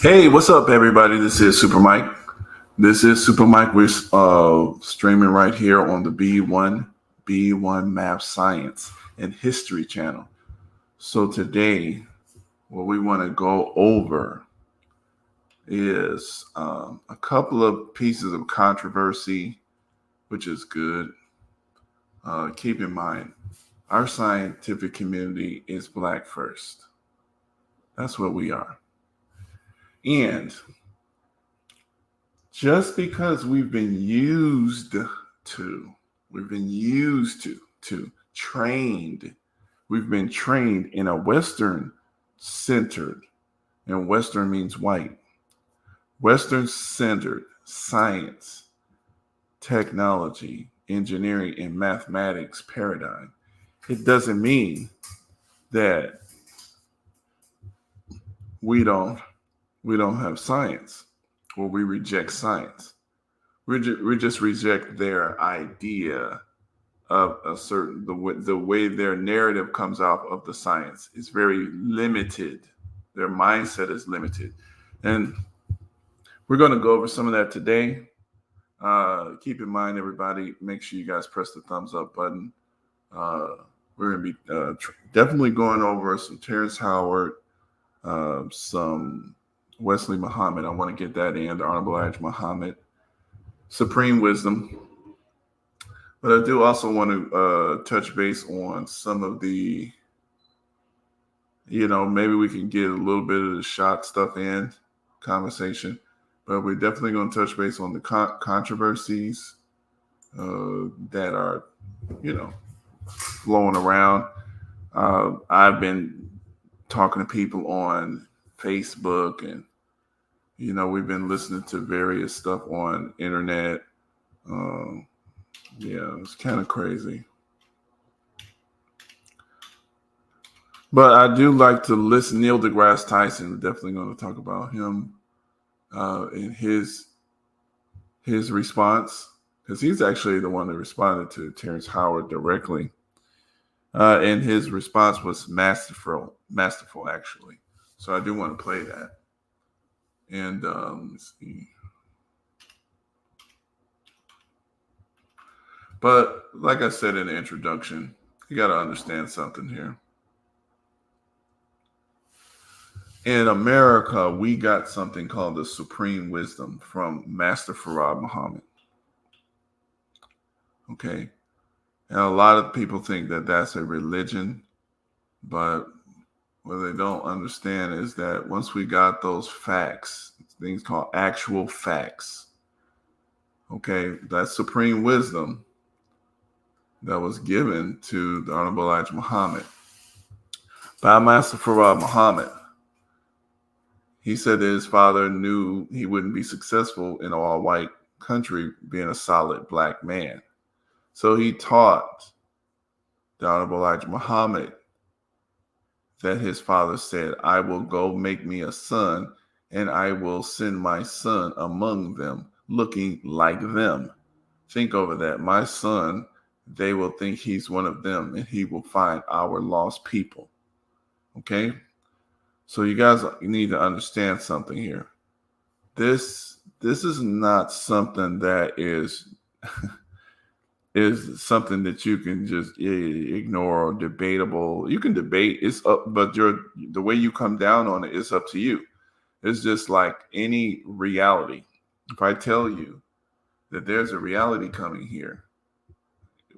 Hey, what's up, everybody? This is Super Mike. This is Super Mike. We're streaming right here on the B1 Math Science and History channel. So today, what we want to go over is a couple of pieces of controversy, which is good. Keep in mind, our scientific community is Black first. That's what we are. And just because we've been used trained, we've been trained in a Western centered, and Western means white, Western centered science, technology, engineering, and mathematics paradigm. It doesn't mean that we don't have science or we reject science. We just reject their idea of a certain the way their narrative comes out of the science is very limited. Their mindset is limited, and we're going to go over some of that today. Keep in mind, everybody, make sure you guys press the thumbs up button. We're going to be definitely going over some Terrence Howard, some Wesley Muhammad. I want to get that in, the Honorable Elijah Muhammad, Supreme Wisdom. But I do also want to touch base on some of the, maybe we can get a little bit of the shot stuff in conversation. But we're definitely going to touch base on the controversies that are, flowing around. I've been talking to people on Facebook, and we've been listening to various stuff on internet. It's kind of crazy, but I do like to listen. Neil deGrasse Tyson, we're definitely going to talk about him and his response, because he's actually the one that responded to Terrence Howard directly, and his response was masterful actually. So I do want to play that. And let's see. But like I said in the introduction, you got to understand something here. In America, we got something called the Supreme Wisdom from Master Farad Muhammad. Okay. And a lot of people think that that's a religion, but what they don't understand is that once we got those facts, things called actual facts, okay, that supreme wisdom that was given to the Honorable Elijah Muhammad by Master Farad Muhammad. He said that his father knew he wouldn't be successful in an all-white country being a solid Black man. So he taught the Honorable Elijah Muhammad that his father said, I will go make me a son, and I will send my son among them, looking like them. Think over that. My son, they will think he's one of them, and he will find our lost people. Okay? So you guys need to understand something here. This is not something that is something that you can just ignore or debatable. You can debate, it's up, but the way you come down on it is up to you. It's just like any reality. If I tell you that there's a reality coming here,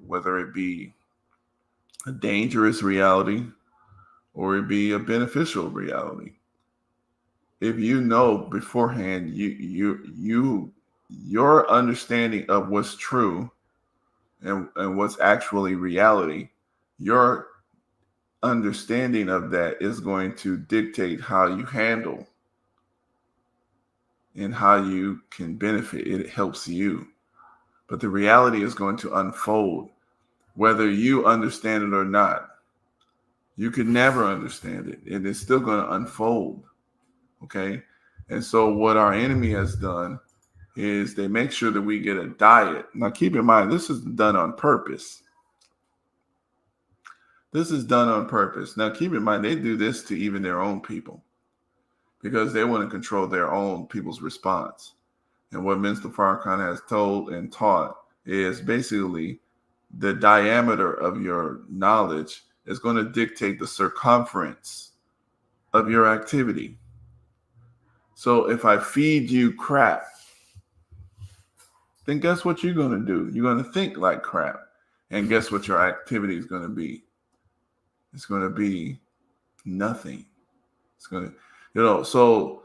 whether it be a dangerous reality or it be a beneficial reality, if you know beforehand, your understanding of what's true and what's actually reality, your understanding of that is going to dictate how you handle and how you can benefit. It helps you. But the reality is going to unfold, whether you understand it or not. You could never understand it, and it's still going to unfold. Okay? And so what our enemy has done is they make sure that we get a diet. Now, keep in mind, this is done on purpose. This is done on purpose. Now, keep in mind, they do this to even their own people. because they want to control their own people's response. And what Mr. Farrakhan has told and taught is basically the diameter of your knowledge is going to dictate the circumference of your activity. So if I feed you crap, then guess what you're going to do? You're going to think like crap. And guess what your activity is going to be? It's going to be nothing. It's going to, so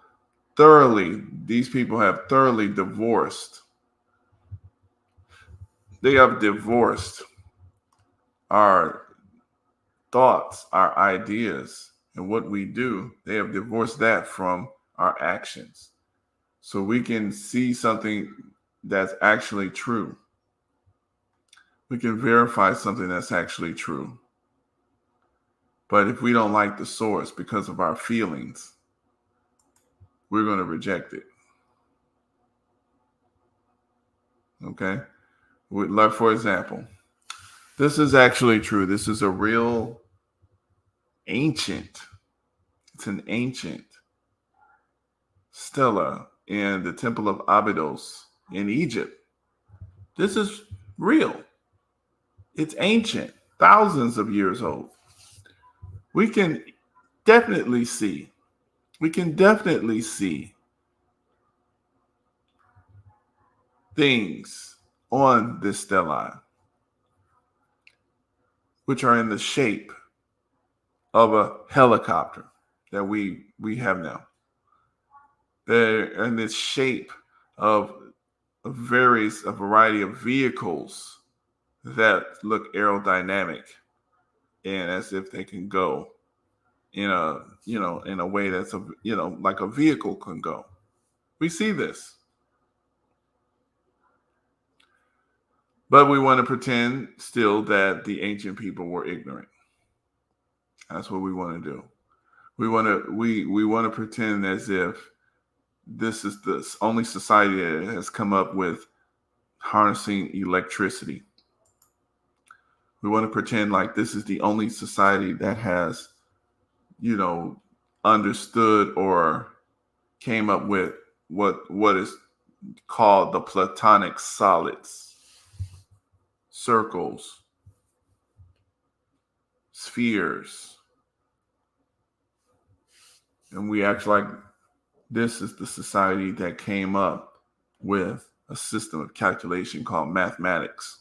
thoroughly, these people have thoroughly divorced. They have divorced our thoughts, our ideas, and what we do. They have divorced that from our actions. So we can see something that's actually true. We can verify something that's actually true. But if we don't like the source because of our feelings, we're going to reject it. Okay? Like, for example, this is actually true. This is a real ancient, it's an ancient stela in the Temple of Abydos in Egypt. This is real. It's ancient, thousands of years old. We can definitely see things on this stela which are in the shape of a helicopter that we have now. They're in this shape of a variety of vehicles that look aerodynamic and as if they can go in a way that's like a vehicle can go. We see this. But we want to pretend still that the ancient people were ignorant. That's what we want to do. We want to pretend as if this is the only society that has come up with harnessing electricity. We want to pretend like this is the only society that has, understood or came up with what is called the Platonic solids, circles, spheres. And we act like this is the society that came up with a system of calculation called mathematics.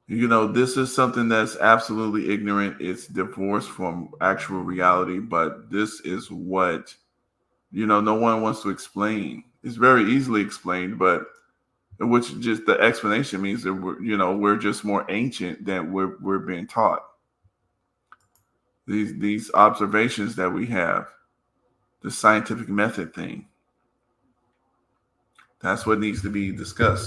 This is something that's absolutely ignorant. It's divorced from actual reality, but this is what, no one wants to explain. It's very easily explained, but which just the explanation means that we're just more ancient than we're being taught. These observations that we have, the scientific method thing, that's what needs to be discussed.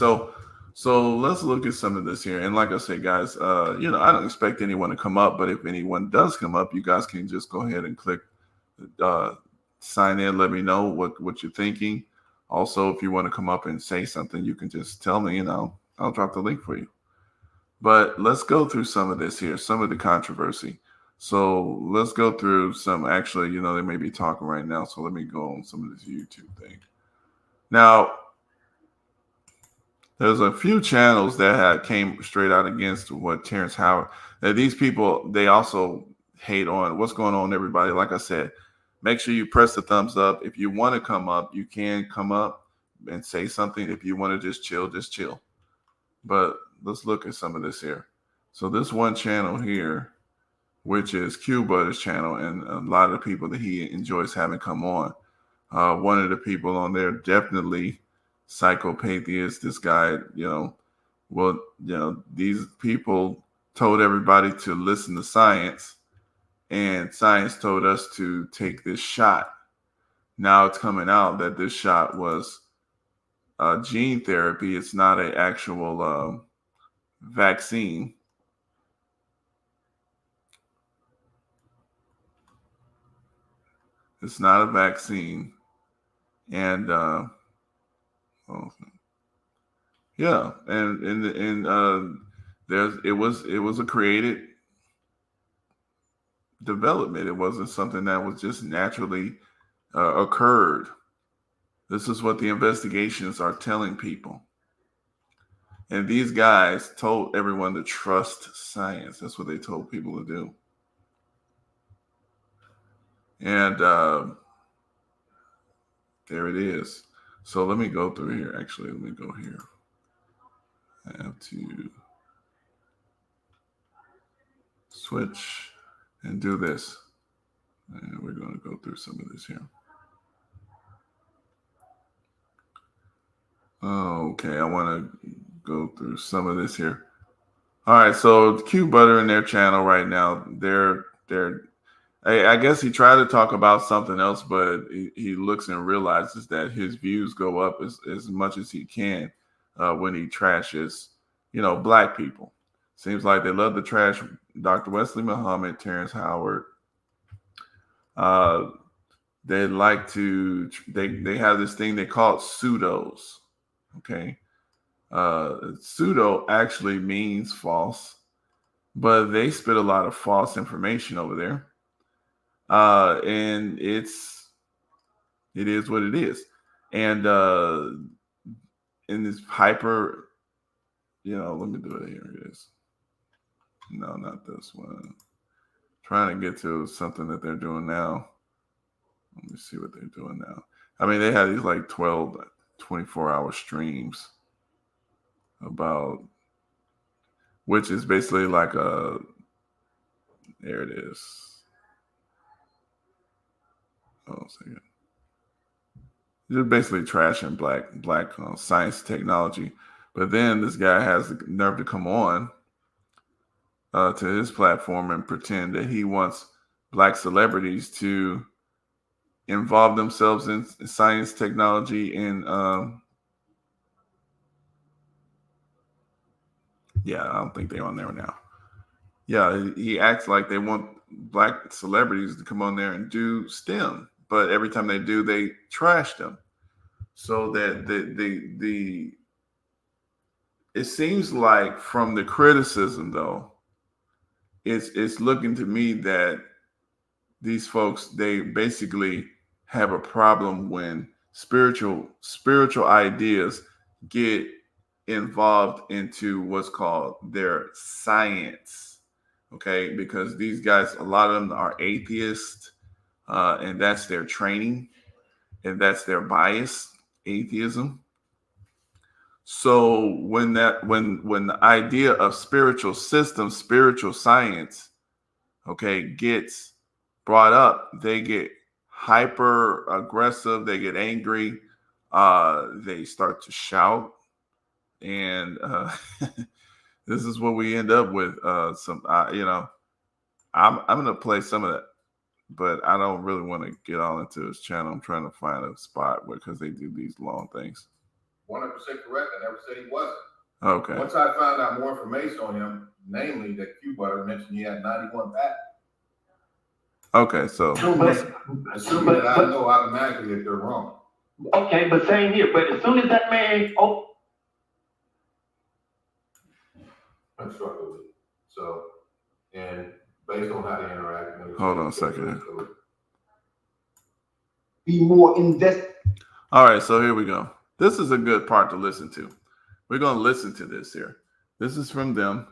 So let's look at some of this here. And like I said, guys, I don't expect anyone to come up, but if anyone does come up, you guys can just go ahead and click sign in. Let me know what you're thinking. Also, if you want to come up and say something, you can just tell me and I'll drop the link for you. But let's go through some of this here, some of the controversy. So let's go through some. Actually, they may be talking right now. So let me go on some of this YouTube thing. Now, there's a few channels that came straight out against what Terrence Howard. Now, these people, they also hate on what's going on, everybody. Like I said, make sure you press the thumbs up. If you want to come up, you can come up and say something. If you want to just chill. But let's look at some of this here. So this one channel here, which is Q Butter's channel, and a lot of the people that he enjoys having come on. One of the people on there definitely psychopatheist. This guy, these people told everybody to listen to science, and science told us to take this shot. Now it's coming out that this shot was gene therapy. It's not an actual vaccine. It's not a vaccine. And yeah, and there's it was a created development. It wasn't something that was just naturally occurred. This is what the investigations are telling people. And these guys told everyone to trust science. That's what they told people to do. And there it is. So let me go through here. Actually, let me go here. I have to switch and do this. And we're going to go through some of this here. Okay, I want to go through some of this here. All right, so Q Butter in their channel right now, I guess he tried to talk about something else, but he looks and realizes that his views go up as much as he can when he trashes, black people. Seems like they love to trash Dr. Wesley Muhammad, Terrence Howard. They like to, they have this thing they call pseudos. Okay. Pseudo actually means false, but they spit a lot of false information over there. And it is what it is. And in this hyper, let me do it here. It is. No, not this one. Trying to get to something that they're doing now. Let me see what they're doing now. I mean, they had these like 12, 24-hour streams about, which is basically like there it is. Oh, a second. Just basically trashing black science technology. But then this guy has the nerve to come on to his platform and pretend that he wants black celebrities to involve themselves in science, technology, and yeah, I don't think they're on there now. Yeah, he acts like they want black celebrities to come on there and do STEM, but every time they do, they trash them. So that it seems like from the criticism though, it's looking to me that these folks, they basically have a problem when spiritual ideas get involved into what's called their science. Okay, because these guys, a lot of them are atheists, and that's their training, and that's their bias, atheism. So when the idea of spiritual systems, spiritual science, okay, gets brought up, they get hyper aggressive, they get angry, they start to shout, and this is what we end up with. I'm gonna play some of that, but I don't really want to get all into his channel. I'm trying to find a spot because they do these long things. 100% correct. I never said he wasn't. Okay. Once I found out more information on him, namely that Q Butter mentioned he had 91 patents. Okay, so assuming that I know automatically that they're wrong. Okay, but same here. But as soon as that man, I'm struggling with it. So, and based on how they interact, hold on a second. Be more invested. All right, so here we go. This is a good part to listen to. We're going to listen to this here. This is from them.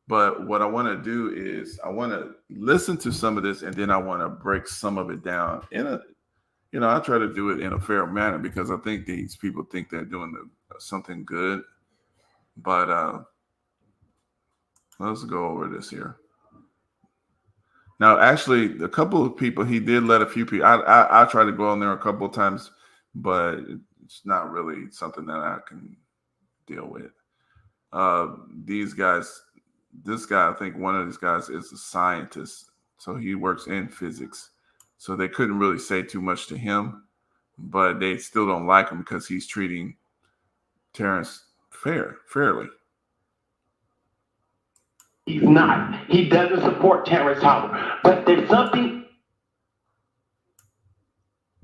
But what I want to do is I want to listen to some of this, and then I want to break some of it down I try to do it in a fair manner because I think these people think they're doing something good. But let's go over this here. Now, actually, a couple of people, he did let a few people, I tried to go on there a couple of times, but it's not really something that I can deal with. These guys, this guy, I think one of these guys is a scientist, so he works in physics. So they couldn't really say too much to him, but they still don't like him because he's treating Terrence fairly. He's not. He doesn't support Terrence Howard. But there's something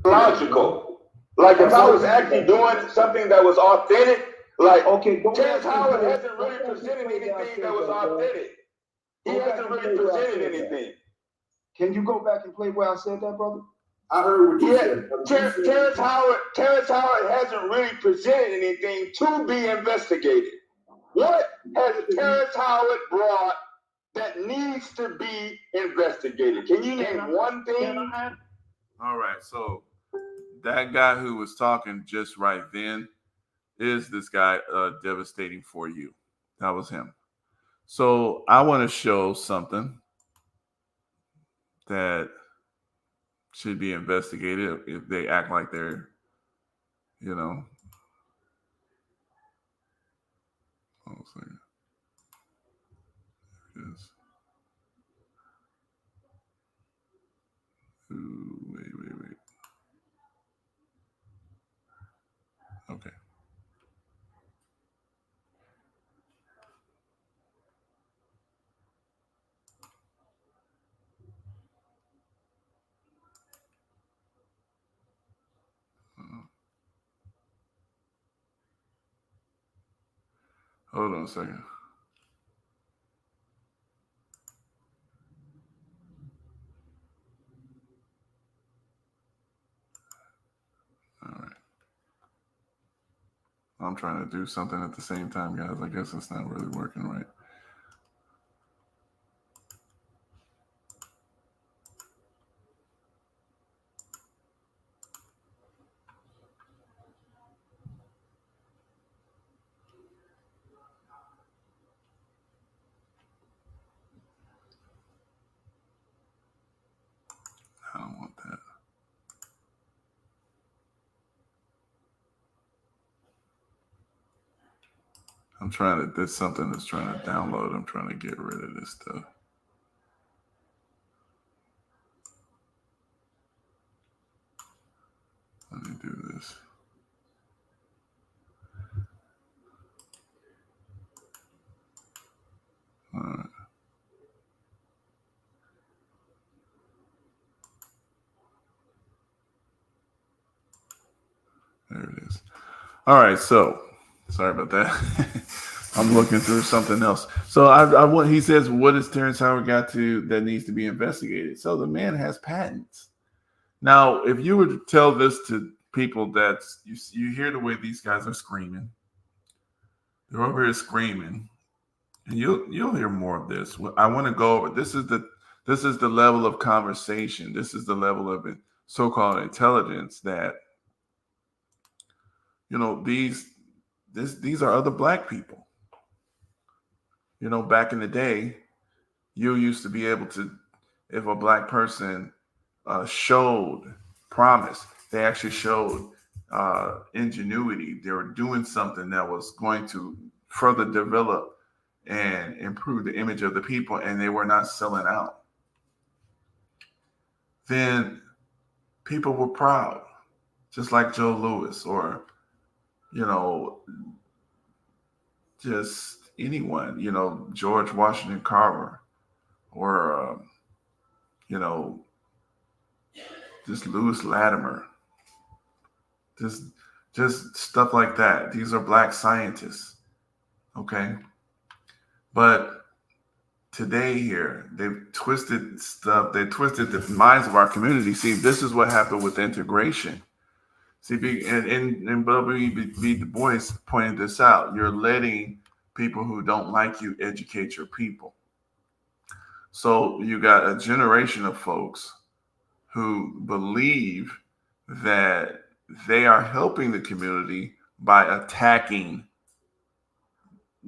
logical. Like if I was actually doing something that was authentic, like Terrence Howard hasn't really presented anything that was authentic. He hasn't really presented anything. Can you go back and play where I said that, brother? I heard what you said. Terrence Howard hasn't really presented anything to be investigated. What has Terrence Howard brought that needs to be investigated? Can you name one thing? All right, so that guy who was talking just right then is this guy, Devastating For You. That was him. So I want to show something that should be investigated if they act like they're, you know. Hold on a second. There it is. Ooh, wait. Okay. Hold on a second. All right. I'm trying to do something at the same time, guys. I guess it's not really working right. I don't want that. I'm trying to, there's something that's trying to download. I'm trying to get rid of this stuff. Let me do this. All right. There it is. All right, so sorry about that. I'm looking through something else. So I want, he says, what has Terrence Howard got to that needs to be investigated? So the man has patents. Now, if you were to tell this to people that you hear the way these guys are screaming, they're over here screaming, and you'll hear more of this. I want to go over. This is the level of conversation. This is the level of so-called intelligence that, you know, these are other black people. You know, back in the day, you used to be able to, if a black person showed promise, they actually showed ingenuity. They were doing something that was going to further develop and improve the image of the people, and they were not selling out. Then people were proud, just like Joe Louis, or, you know, just anyone, you know, George Washington Carver, or, you know, just Lewis Latimer, just stuff like that. These are black scientists, okay? But today here, they've twisted stuff. They twisted the minds of our community. See, this is what happened with integration. See, and W.E.B. Du Bois pointed this out. You're letting people who don't like you educate your people. So you got a generation of folks who believe that they are helping the community by attacking,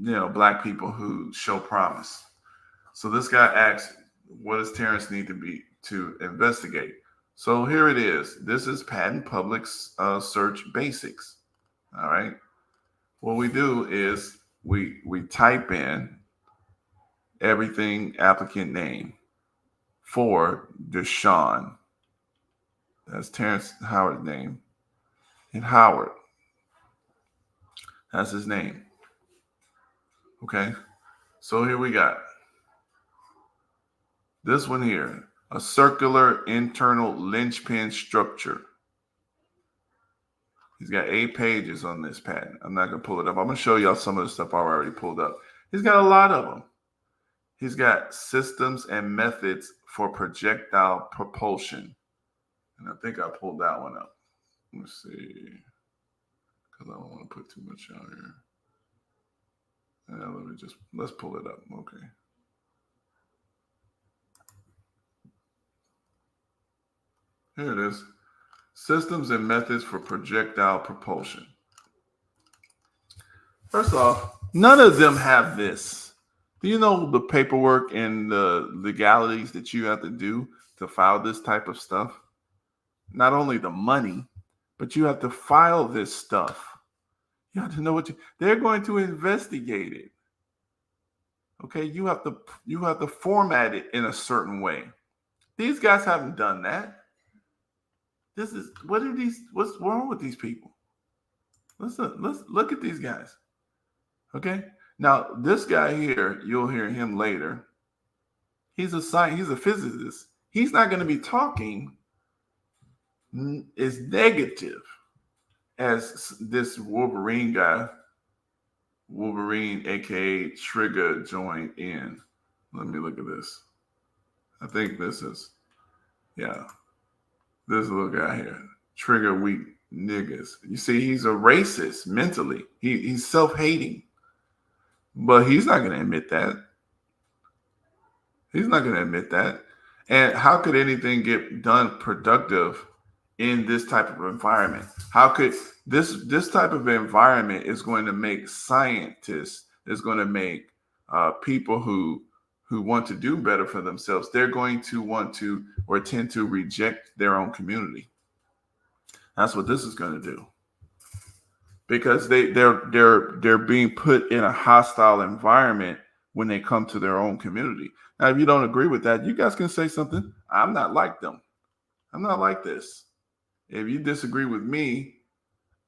you know, black people who show promise. So this guy asks, what does Terrence need to investigate? So here it is. This is Patent Public Search Basics. All right. What we do is we type in everything applicant name for Deshaun. That's Terrence Howard's name. And Howard. That's his name. Okay. So here we got this one here. A circular internal linchpin structure. He's got 8 pages on this patent. I'm not going to pull it up. I'm going to show y'all some of the stuff I've already pulled up. He's got a lot of them. He's got systems and methods for projectile propulsion. And I think I pulled that one up. Let's see. Because I don't want to put too much out here. Let's pull it up. Okay. Here it is. Systems and methods for projectile propulsion. First off, none of them have this. Do you know the paperwork and the legalities that you have to do to file this type of stuff? Not only the money, but you have to file this stuff. You have to know they're going to investigate it. Okay, you have to format it in a certain way. These guys haven't done that. What's wrong with these people? Let's look at these guys. Okay. Now, this guy here, you'll hear him later. He's a physicist. He's not going to be talking as negative as this Wolverine guy. Wolverine, aka Trigger, joined in. Let me look at this. I think this is, this little guy here. Trigger weak niggas. You see, he's a racist mentally. He's self-hating. But he's not going to admit that. He's not going to admit that. And how could anything get done productive in this type of environment? How could this type of environment is going to make scientists, is going to make people who want to do better for themselves, they're going to want to or tend to reject their own community. That's what this is going to do. Because they're being put in a hostile environment when they come to their own community. Now, if you don't agree with that, you guys can say something. I'm not like them. I'm not like this. If you disagree with me,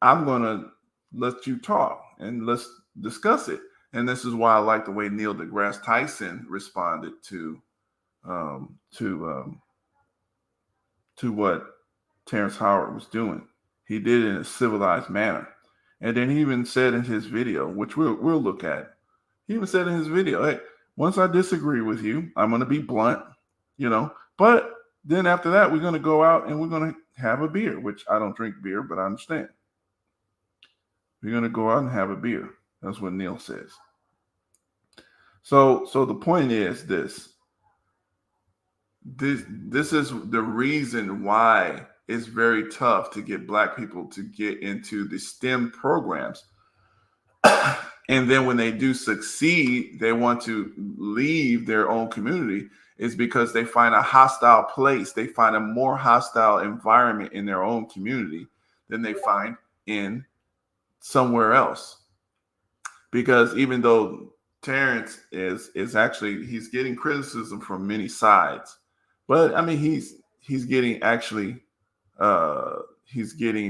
I'm going to let you talk and let's discuss it. And this is why I like the way Neil deGrasse Tyson responded to what Terrence Howard was doing. He did it in a civilized manner. And then he even said in his video, which we'll look at, he even said in his video, hey, once I disagree with you, I'm going to be blunt, but then after that, we're going to go out and we're going to have a beer, which I don't drink beer, but I understand. We're going to go out and have a beer. That's what Neil says. So the point is this is the reason why it's very tough to get Black people to get into the STEM programs. And then when they do succeed, they want to leave their own community, is because they find a hostile place. They find a more hostile environment in their own community than they find in somewhere else. Because even though Terrence is actually, he's getting criticism from many sides, but I mean, he's getting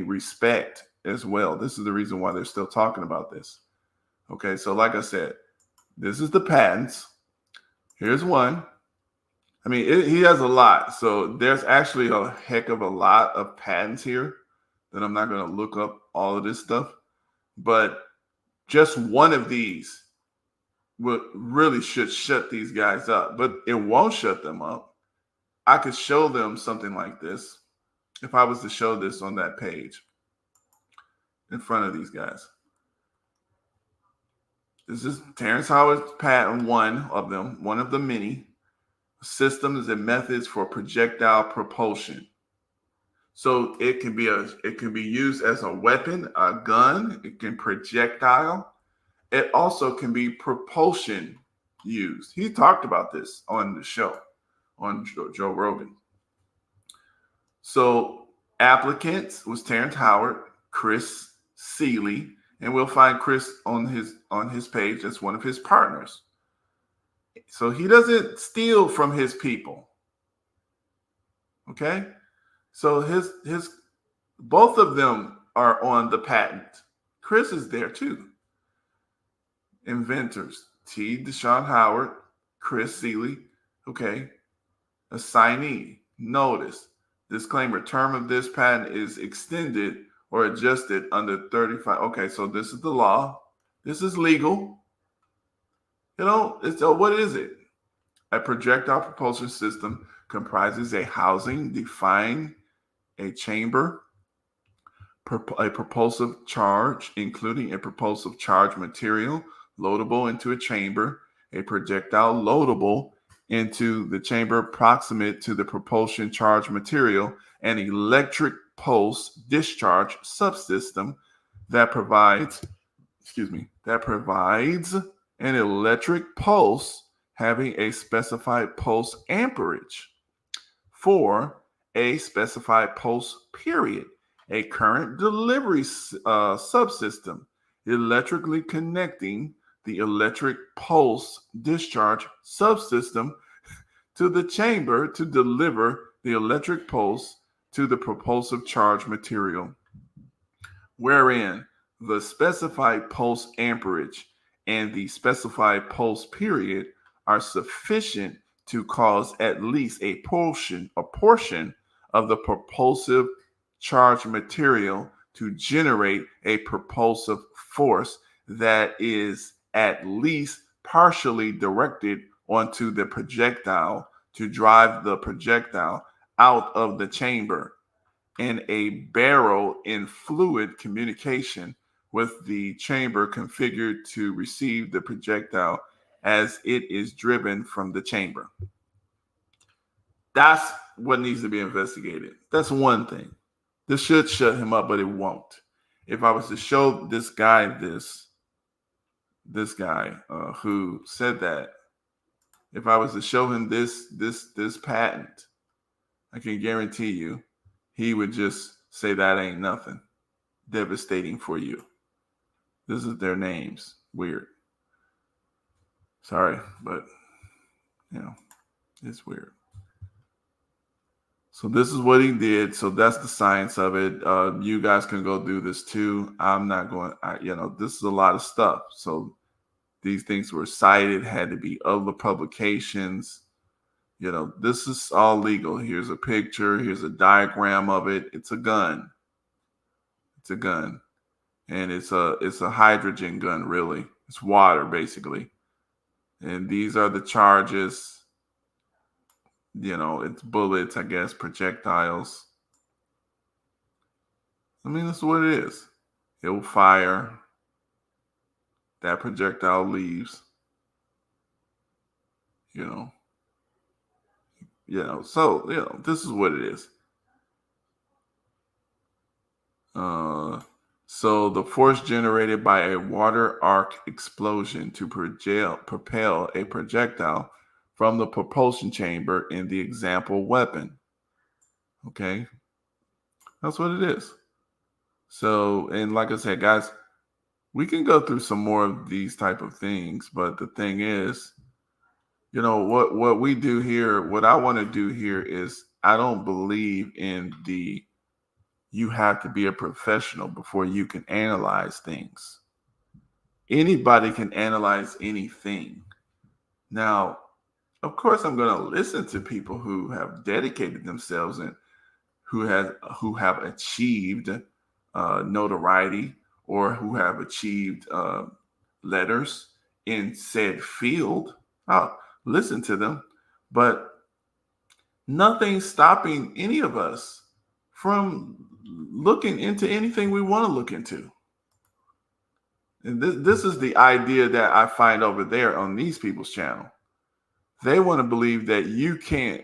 respect as well. This is the reason why they're still talking about this. Okay, so like I said, this is the patents. Here's one. I mean, he has a lot. So there's actually a heck of a lot of patents here that I'm not going to look up all of this stuff. But just one of these really should shut these guys up. But it won't shut them up. I could show them something like this if I was to show this on that page in front of these guys. This is Terrence Howard's patent, one of the many. Systems and methods for projectile propulsion. So it can be used as a weapon, a gun. It can projectile. It also can be propulsion used. He talked about this on the show on Joe Rogan. So applicants was Terrence Howard, Chris Seeley, and we'll find Chris on his page. That's one of his partners. So he doesn't steal from his people. Okay? So his both of them are on the patent. Chris is there too. Inventors, T. Deshaun Howard, Chris Seeley. Okay. Assignee. Notice. Disclaimer. Term of this patent is extended or adjusted under 35. Okay, so this is the law. This is legal. What is it? A projectile propulsion system comprises a housing defined a chamber, a propulsive charge, including a propulsive charge material loadable into a chamber, a projectile loadable into the chamber proximate to the propulsion charge material, an electric pulse discharge subsystem that provides an electric pulse having a specified pulse amperage for a specified pulse period, a current delivery subsystem electrically connecting the electric pulse discharge subsystem to the chamber to deliver the electric pulse to the propulsive charge material, wherein the specified pulse amperage and the specified pulse period are sufficient to cause at least a portion of the propulsive charge material to generate a propulsive force that is at least partially directed onto the projectile to drive the projectile out of the chamber, and a barrel in fluid communication with the chamber configured to receive the projectile as it is driven from the chamber. That's what needs to be investigated. That's one thing. This should shut him up, but it won't. If I was to show this guy who said that, if I was to show him this patent, I can guarantee you he would just say that ain't nothing. Devastating for you. This is their names. Weird. Sorry, but it's weird. So this is what he did. So that's the science of it. You guys can go do this too. I'm not going. This is a lot of stuff. So these things were cited, had to be other publications. This is all legal. Here's a picture. Here's a diagram of it. It's a gun. It's a gun, and it's a hydrogen gun. Really, it's water basically. And these are the charges. It's bullets, I guess, projectiles. I mean, that's what it is. It will fire. That projectile leaves. So this is what it is. So the force generated by a water arc explosion to propel a projectile from the propulsion chamber in the example weapon. Okay, that's what it is. So, and like I said, guys, we can go through some more of these type of things, but the thing is, what we do here, what I want to do here is, I don't believe in you have to be a professional before you can analyze things. Anybody can analyze anything. Now, of course, I'm going to listen to people who have dedicated themselves and who have achieved notoriety, or who have achieved letters in said field. I'll listen to them, but nothing's stopping any of us from looking into anything we want to look into. And this is the idea that I find over there on these people's channel. They want to believe that you can't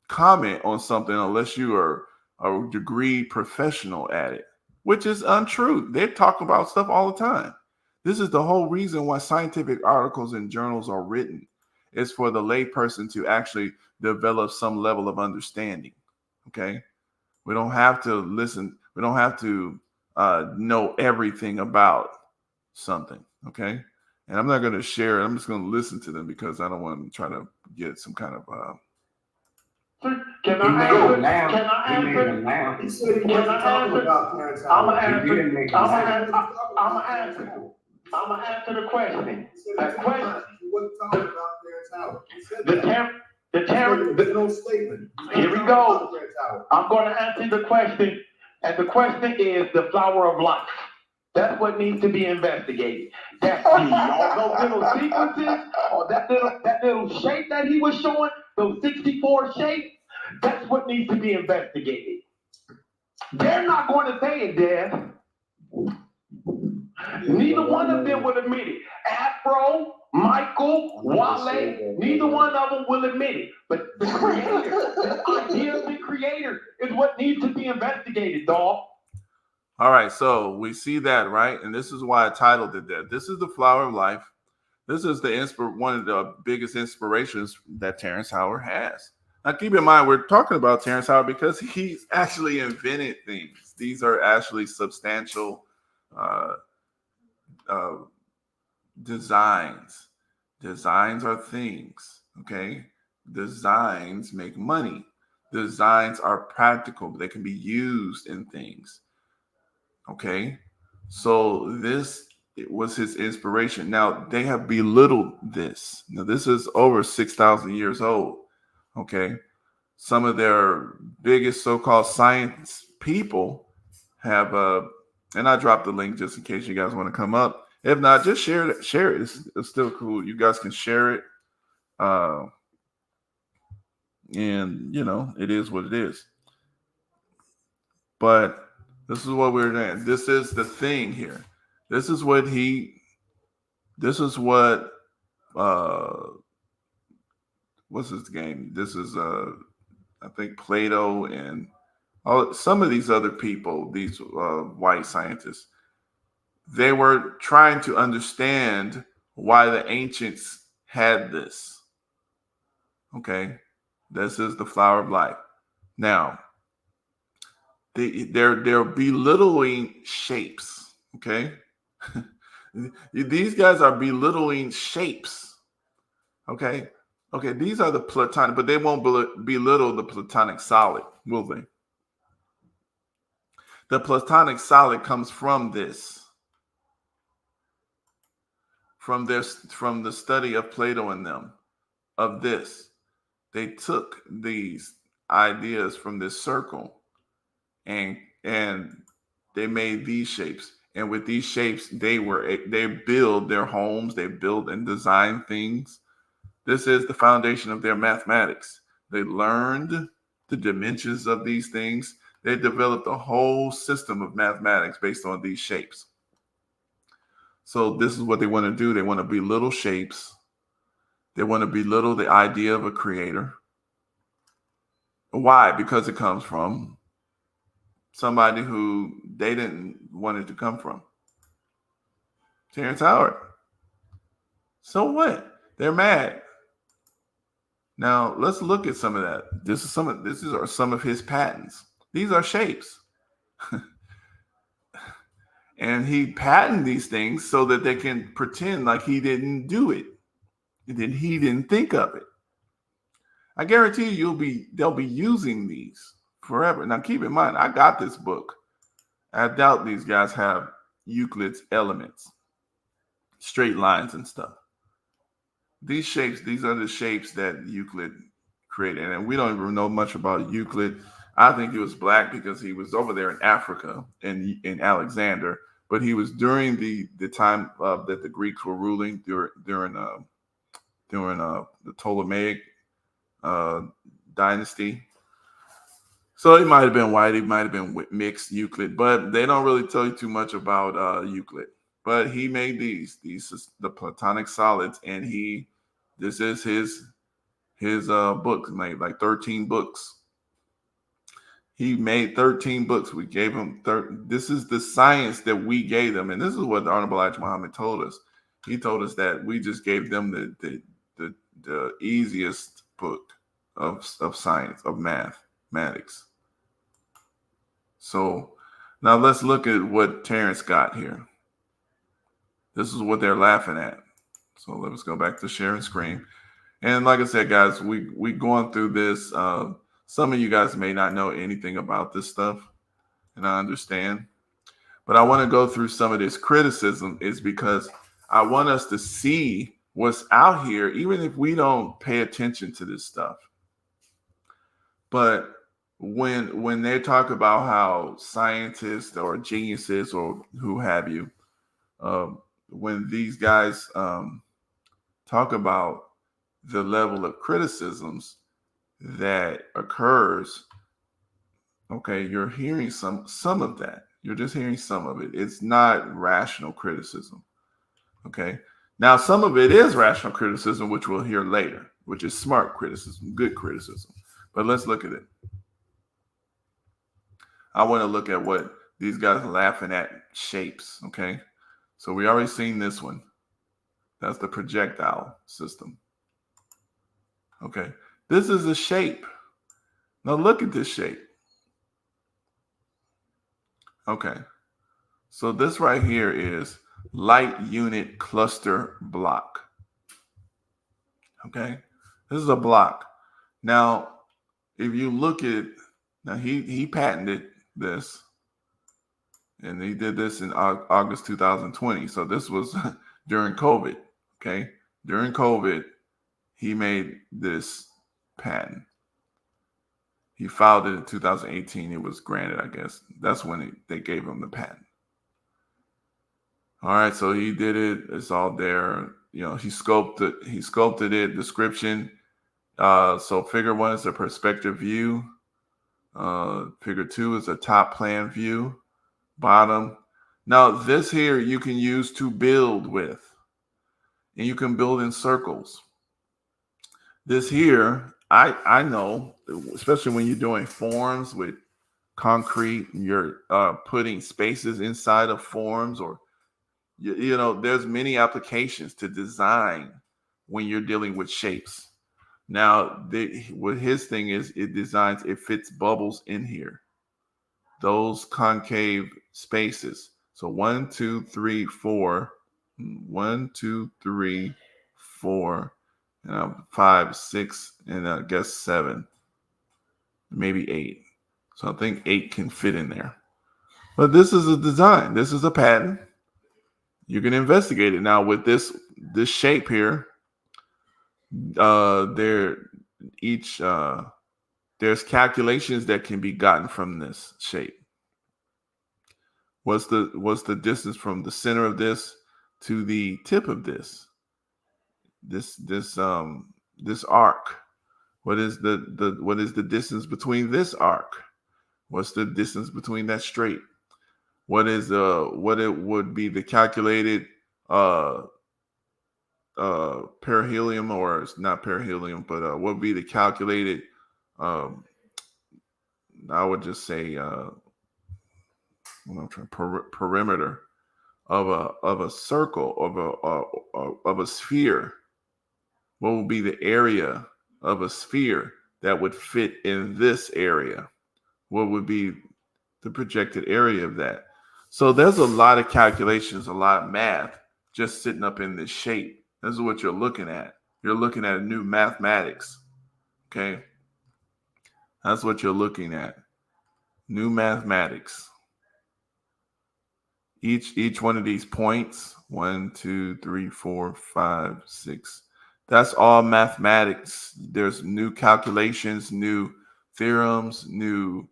comment on something unless you are a degree professional at it, which is untrue. They talk about stuff all the time. This is the whole reason why scientific articles and journals are written. It's for the layperson to actually develop some level of understanding. Okay? We don't have to listen. We don't have to know everything about something. Okay? And I'm not going to share it. I'm just going to listen to them because I don't want to try to get some kind of. Can I answer? He said he wasn't talking about Terrence I'm Howard. gonna answer the question. The question. He wasn't talking about Terrence Howard. He said The Terrence. There's no statement. Here we go. I'm going to answer the question, and the question is the flower of life. That's what needs to be investigated. That's those little sequences, or that little shape that he was showing, those 64 shapes. That's what needs to be investigated. They're not going to say it, Dad. Neither one of them will admit it. Afro, Michael, Wale, neither one of them will admit it. But the creator, the idea of the creator is what needs to be investigated, dog. All right, so we see that, right? And this is why I titled it that. This is the flower of life. This is one of the biggest inspirations that Terrence Howard has. Now, keep in mind, we're talking about Terrence Howard because he's actually invented things. These are actually substantial designs. Designs are things, okay? Designs make money. Designs are practical. They can be used in things, okay? So this was his inspiration. Now, they have belittled this. Now, this is over 6,000 years old, okay? Some of their biggest so-called science people have, and I dropped the link just in case you guys want to come up. If not, just share it. Share it. It's still cool. You guys can share it. And, you know, it is what it is. But this is what we're doing. This is the thing here. This is what what's his game? This is, I think Plato and some of these other people, these white scientists, they were trying to understand why the ancients had this. Okay, this is the flower of life. Now, they're belittling shapes. Okay, these guys are belittling shapes. Okay, these are the platonic, but they won't belittle the platonic solid, will they? The platonic solid comes from this. From the study of Plato and them, of this. They took these ideas from this circle and they made these shapes. And with these shapes, they build their homes, they build and design things. This is the foundation of their mathematics. They learned the dimensions of these things. They developed a whole system of mathematics based on these shapes. So this is what they want to do. They want to belittle shapes. They want to belittle the idea of a creator. Why? Because it comes from somebody who they didn't want it to come from. Terrence Howard. So what? They're mad. Now let's look at some of that. This are some of his patents. These are shapes. And he patented these things so that they can pretend like he didn't do it. And then he didn't think of it. I guarantee you they'll be using these forever. Now keep in mind, I got this book. I doubt these guys have Euclid's elements, straight lines and stuff. These shapes, these are the shapes that Euclid created. And we don't even know much about Euclid. I think he was black because he was over there in Africa in Alexander, but he was during the time that the Greeks were ruling during the Ptolemaic dynasty. So he might have been white, he might have been mixed Euclid, but they don't really tell you too much about Euclid. But he made these the Platonic solids, and this is his books, made like 13 books. He made 13 books. We gave him this is the science that we gave them, and this is what the Honorable Elijah Muhammad told us. He told us that we just gave them the easiest book of science, of mathematics. So now let's look at what Terrence got here. This is what they're laughing at. So let's go back to sharing screen. And like I said, guys, we going through this. Some of you guys may not know anything about this stuff, and I understand. But I want to go through some of this criticism is because I want us to see what's out here, even if we don't pay attention to this stuff. But when they talk about how scientists or geniuses or who have you, when these guys talk about the level of criticisms, that occurs, okay, you're hearing some of that. You're just hearing some of it. It's not rational criticism. Okay. Now, some of it is rational criticism, which we'll hear later, which is smart criticism, good criticism. But let's look at it. I want to look at what these guys are laughing at shapes. Okay. So we already seen this one. That's the projectile system. Okay. This is a shape. Now look at this shape. Okay. So this right here is light unit cluster block. Okay. This is a block. Now, if you look at, now he patented this, and he did this in August 2020. So this was during COVID. Okay. During COVID, he made this patent. He filed it in 2018. It was granted, I guess. That's when they gave him the patent. All right, so he did it. It's all there. You know, he sculpted it. Description. So figure 1 is a perspective view. Figure 2 is a top plan view. Bottom. Now this here you can use to build with, and you can build in circles. This here, I know, especially when you're doing forms with concrete, and you're putting spaces inside of forms, or you know, there's many applications to design when you're dealing with shapes. Now, what his thing is, it fits bubbles in here, those concave spaces. So 1, 2, 3, 4, 1, 2, 3, 4, 5, 6, and I guess 7, maybe 8. So I think 8 can fit in there. But this is a design. This is a pattern. You can investigate it. Now with this shape here, there's calculations that can be gotten from this shape. What's the distance from the center of this to the tip of this arc? What is the distance between this arc? What's the distance between that straight? What it would be the calculated perihelion, or it's not perihelion, but what would be the calculated I would just say perimeter of a circle, of a sphere. What would be the area of a sphere that would fit in this area? What would be the projected area of that? So there's a lot of calculations, a lot of math just sitting up in this shape. This is what you're looking at. You're looking at new mathematics. Okay. That's what you're looking at. New mathematics. Each one of these points, 1, 2, 3, 4, 5, 6. That's all mathematics. There's new calculations, new theorems, new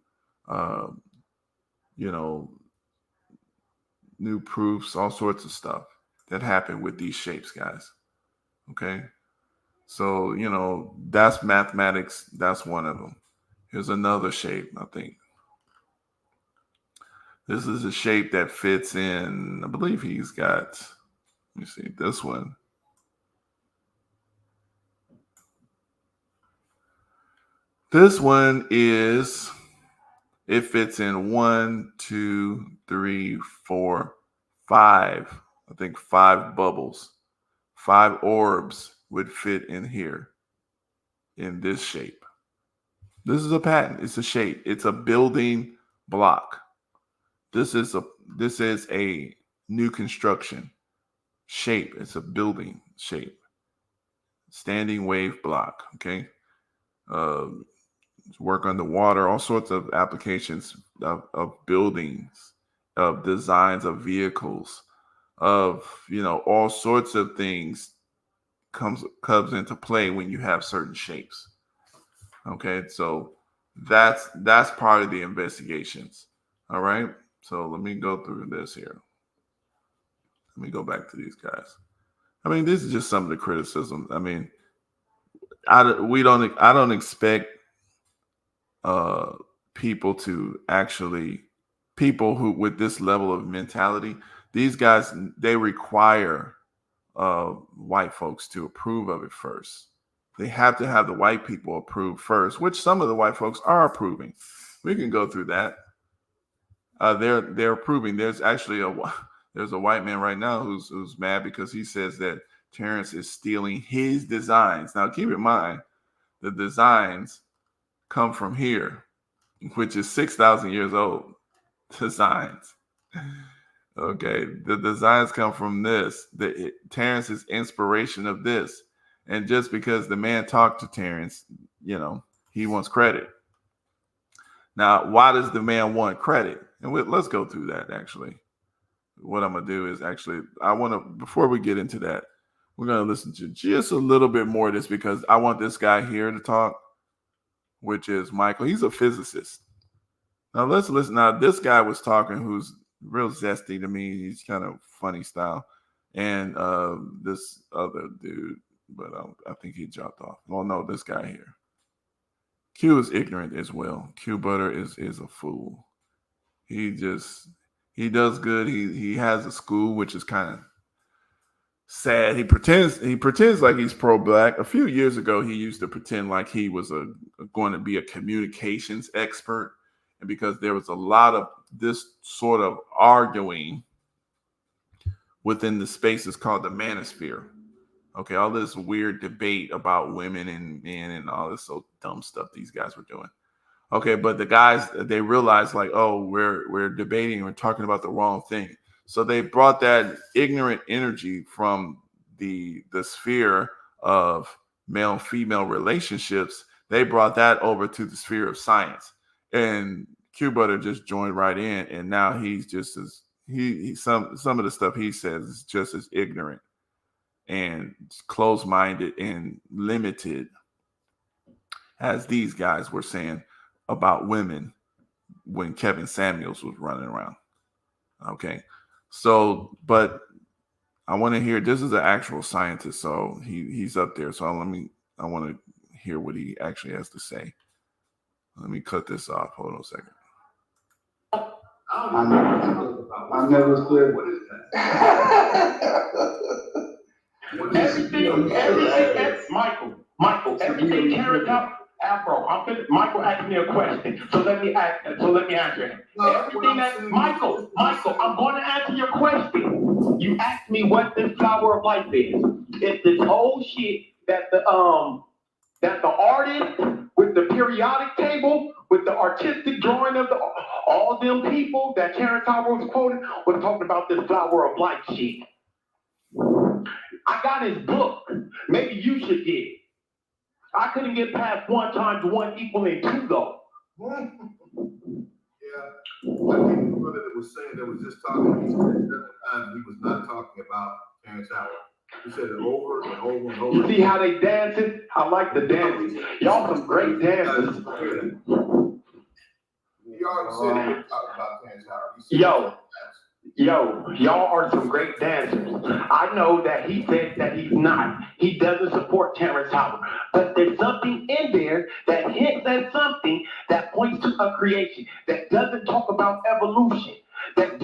new proofs, all sorts of stuff that happen with these shapes, guys. Okay. So, that's mathematics. That's one of them. Here's another shape, I think. This is a shape that fits in, I believe he's got, let me see, this one. This one it fits in 1, 2, 3, 4, 5. I think 5 bubbles, 5 orbs would fit in here in this shape. This is a pattern. It's a shape. It's a building block. This is a new construction shape. It's a building shape. Standing wave block. Okay. Work underwater, all sorts of applications of buildings, of designs of vehicles, of all sorts of things comes into play when you have certain shapes. Okay, so that's part of the investigations. All right, so let me go through this here. Let me go back to these guys. I mean, this is just some of the criticism. I mean, I don't expect people who with this level of mentality, these guys, they require white folks to approve of it first. They have to have the white people approve first, which some of the white folks are approving. We can go through that. They're approving. There's actually a white man right now who's mad because he says that Terrence is stealing his designs. Now keep in mind, the designs come from here, which is 6,000 years old. Designs. Okay, the designs come from this. Terrence's inspiration of this, and just because the man talked to Terrence, he wants credit. Now, why does the man want credit? And let's go through that. Actually, what I'm gonna do is before we get into that, we're gonna listen to just a little bit more of this because I want this guy here to talk, which is Michael. He's a physicist. Now let's listen. Now this guy was talking, who's real zesty to me. He's kind of funny style, and this other dude, but I think he dropped off. Well, no, this guy here. Q is ignorant as well. Q Butter is a fool. He does good. He has a school, which is kind of sad. He pretends like he's pro-black. A few years ago, he used to pretend like he was going to be a communications expert. And because there was a lot of this sort of arguing within the spaces called the manosphere. Okay, all this weird debate about women and men and all this so dumb stuff these guys were doing. Okay, but the guys, they realized like, oh, we're debating, we're talking about the wrong thing. So they brought that ignorant energy from the sphere of male-female relationships. They brought that over to the sphere of science. And Q Butter just joined right in, and now he's just as some of the stuff he says is just as ignorant and closed-minded and limited as these guys were saying about women when Kevin Samuels was running around. Okay, so but I want to hear. This is an actual scientist, so he's up there. So I want to hear what he actually has to say. Let me cut this off. Hold on a second. I never said. What is that? Everything, Michael, everything carried up. Afro, Michael asked me a question, so let me answer it. Everything that Michael, I'm going to answer your question. You asked me what this flower of life is. It's this whole shit that the artist with the periodic table, with the artistic drawing of all them people that Terrence Howard was quoting, was talking about this flower of life shit. I got his book. Maybe you should get it. I couldn't get past 1 times 1 equaling 2 though. Yeah, I think the brother that was saying that was just talking, he said several times he was not talking about Terrence Howard. He said it over and over and over. You see how they dancing? I like the dancing. Y'all some great dancers. He already said he was talking about Terrence Howard. Y'all are some great dancers. I know that he said that he's not. He doesn't support Terrence Howard. But there's something in there that hints at something that points to a creation, that doesn't talk about evolution, that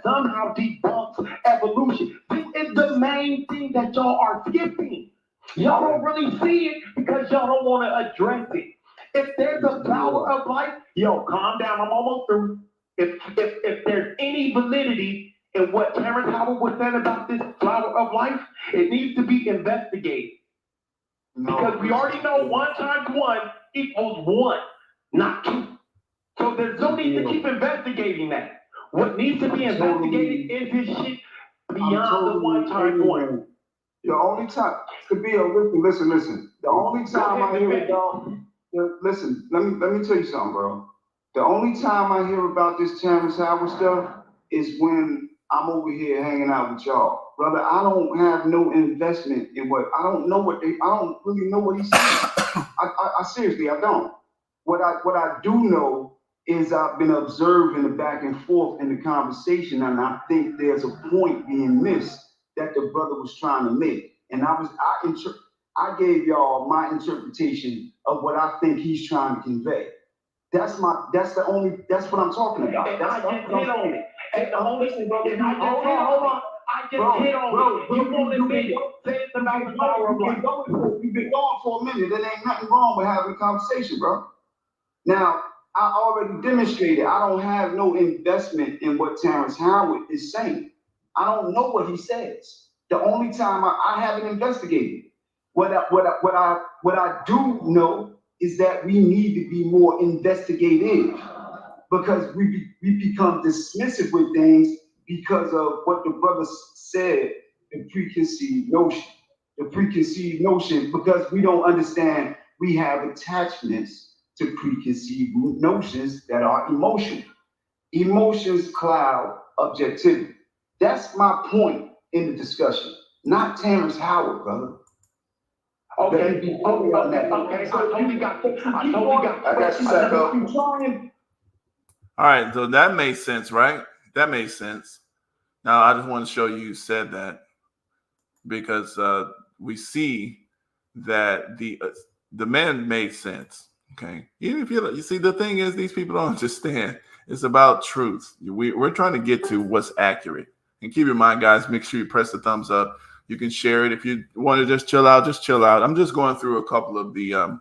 somehow debunks evolution. This is the main thing that y'all are skipping. Y'all don't really see it because y'all don't want to address it. If there's a flower of life, calm down, I'm almost through. If there's any validity in what Terrence Howard was saying about this flower of life, it needs to be investigated. Because we already know 1 times 1 equals 1, not 2. So there's no need to keep investigating that. What needs to be investigated is this shit beyond the 1 times 1. The only time, listen. The only time I hear about, listen, let me tell you something, bro. The only time I hear about this Terrence Howard stuff is when I'm over here hanging out with y'all. Brother, I don't have no investment in I don't really know what he's saying. I seriously, I don't. What I do know is I've been observing the back and forth in the conversation, and I think there's a point being missed that the brother was trying to make. And I gave y'all my interpretation of what I think he's trying to convey. That's what I'm talking about. And That's I just what hit I'm on saying. it. And the only thing, Hold on. I just hit on it. You won't admit it. Say it's about the power of life. You've been going for a minute. There ain't nothing wrong with having a conversation, bro. Now, I already demonstrated I don't have no investment in what Terrence Howard is saying. I don't know what he says. The only time I haven't investigated. What I do know is that we need to be more investigative because we become dismissive with things because of what the brother said, the preconceived notion. The preconceived notion, because we don't understand we have attachments to preconceived notions that are emotional. Emotions cloud objectivity. That's my point in the discussion, not Terrence Howard, brother. Okay. I totally got you. I got you, Sacco. All right, so that makes sense, right? That makes sense. Now, I just want to show you said that because we see that the man made sense. Okay, even if you see, the thing is, these people don't understand. It's about truth. We're trying to get to what's accurate. And keep in mind, guys, make sure you press the thumbs up. You can share it if you want to just chill out. Just chill out. I'm just going through a couple of the.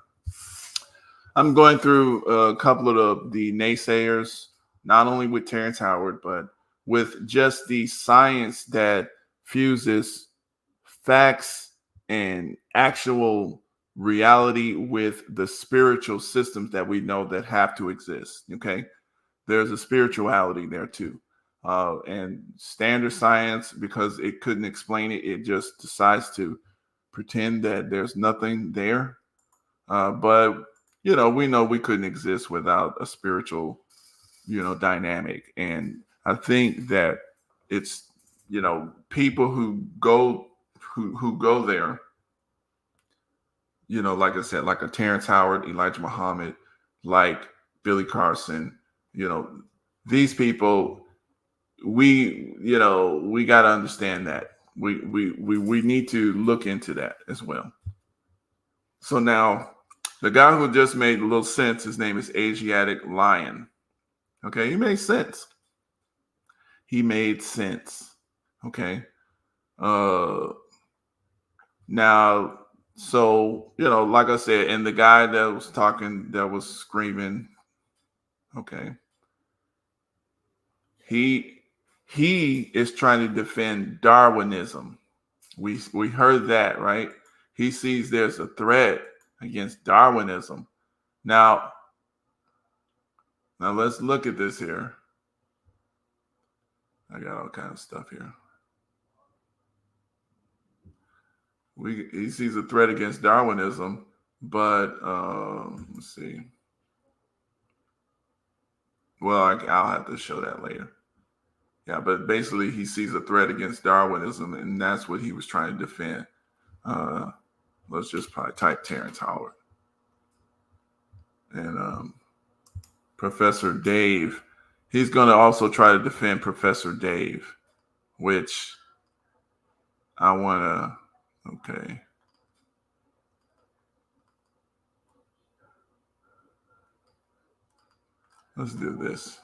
I'm going through a couple of the naysayers, not only with Terrence Howard, but with just the science that fuses facts and actual reality with the spiritual systems that we know that have to exist. Okay, there's a spirituality there too, and standard science, because it couldn't explain it, it just decides to pretend that there's nothing there. But we know we couldn't exist without a spiritual dynamic, and I think that it's people who go there, like I said, like a Terrence Howard, Elijah Muhammad, like Billy Carson, these people, we got to understand that we need to look into that as well. So now the guy who just made a little sense, his name is Asiatic Lion. Okay, he made sense. Okay. Now, so like I said, and the guy that was talking, that was screaming, okay, he is trying to defend Darwinism. We heard that, right? He sees there's a threat against Darwinism. Now let's look at this here. I got all kinds of stuff here. He sees a threat against Darwinism, but let's see. Well, I'll have to show that later. Yeah, but basically he sees a threat against Darwinism, and that's what he was trying to defend. Let's just probably type Terrence Howard. And Professor Dave, he's going to also try to defend Professor Dave, which I want to, okay. Let's do this.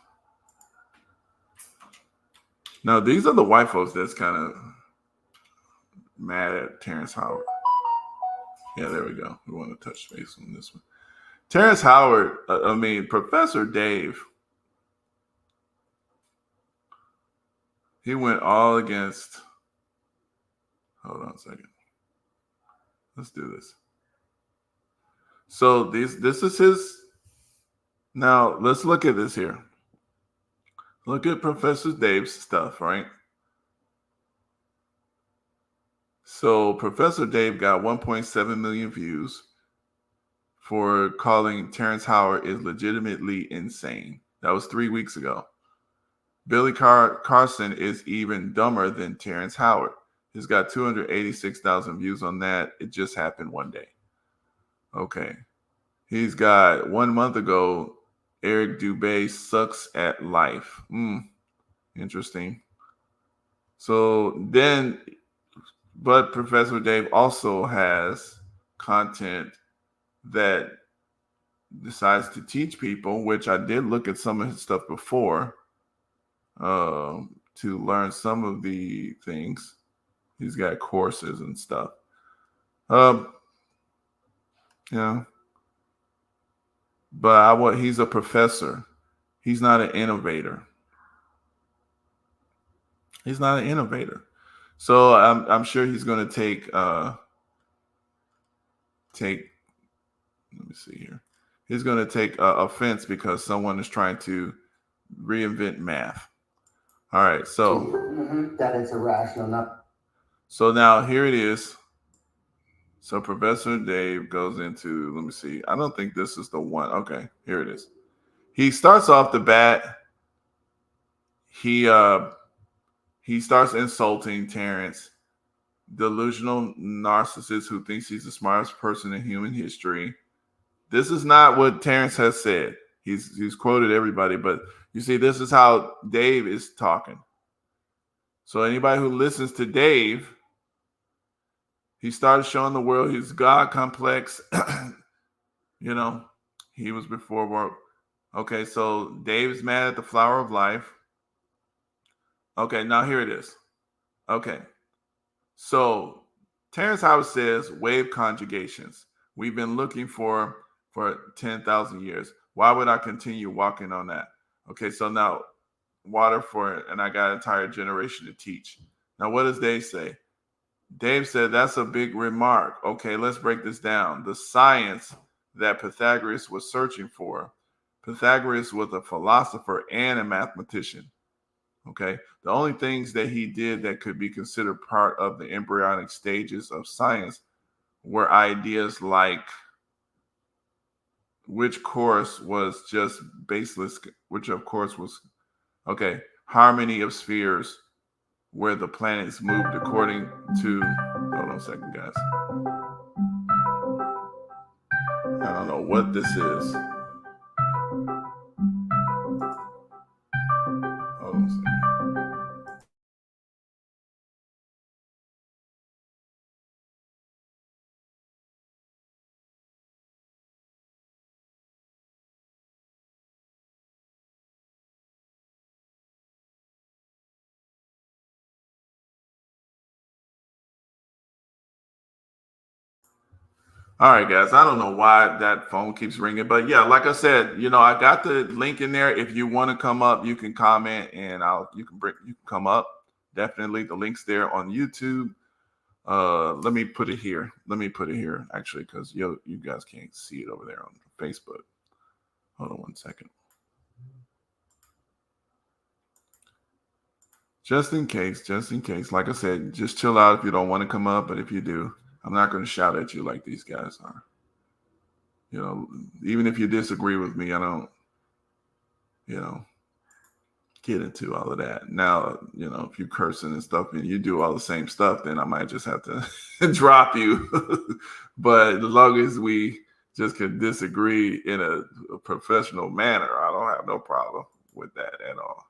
Now, these are the white folks that's kind of mad at Terrence Howard. Yeah, there we go. We want to touch base on this one. Terrence Howard, Professor Dave, he went all against. Hold on a second. Let's do this. So this is his. Now, let's look at this here. Look at Professor Dave's stuff, right? So Professor Dave got 1.7 million views for calling Terrence Howard is legitimately insane. That was 3 weeks ago. Billy Carson is even dumber than Terrence Howard. He's got 286,000 views on that. It just happened one day. Okay. He's got 1 month ago, Eric Dubé sucks at life. Interesting. So then, but Professor Dave also has content that decides to teach people, which I did look at some of his stuff before to learn some of the things. He's got courses and stuff. Yeah. But he's a professor. He's not an innovator. He's not an innovator. So I'm sure he's going to take let me see here. He's going to take offense because someone is trying to reinvent math. All right, so that it's irrational. Not. So now here it is. So Professor Dave goes into, let me see. I don't think this is the one. Okay, here it is. He starts off the bat. He starts insulting Terrence, delusional narcissist who thinks he's the smartest person in human history. This is not what Terrence has said. He's quoted everybody, but you see, this is how Dave is talking. So anybody who listens to Dave, he started showing the world his God complex. You know, he was before work. Okay, so Dave's mad at the flower of life. Okay, now here it is. Okay, so Terrence Howard says wave conjugations. We've been looking for 10,000 years. Why would I continue walking on that? Okay, so now water for it, and I got an entire generation to teach. Now, what does Dave say? Dave said, that's a big remark. Okay, let's break this down. The science that Pythagoras was searching for. Pythagoras was a philosopher and a mathematician. Okay, the only things that he did that could be considered part of the embryonic stages of science were ideas like which course was just baseless, which of course was, okay, harmony of spheres, where the planets moved according to, hold on a second, guys. I don't know what this is. Hold on a second. All right, guys. I don't know why that phone keeps ringing, but yeah, like I said, you know, I got the link in there. If you want to come up, you can comment, and you can come up. Definitely, the link's there on YouTube. Let me put it here. Actually, because you guys can't see it over there on Facebook. Hold on one second. Just in case. Like I said, just chill out if you don't want to come up, but if you do, I'm not going to shout at you like these guys are. You know, even if you disagree with me, I don't, you know, get into all of that. Now, you know, if you're cursing and stuff and you do all the same stuff, then I might just have to drop you. But as long as we just can disagree in a professional manner, I don't have no problem with that at all.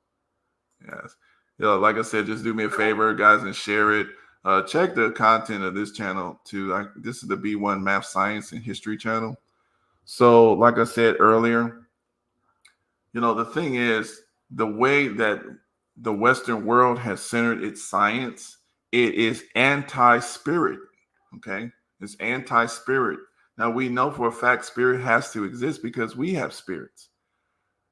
Yes. You know, like I said, just do me a favor, guys, and share it. Check the content of this channel too. This is the B1 Math, Science, and History channel. So, like I said earlier, you know, the thing is, the way that the Western world has centered its science, it is anti-spirit. Okay, it's anti-spirit. Now we know for a fact spirit has to exist because we have spirits.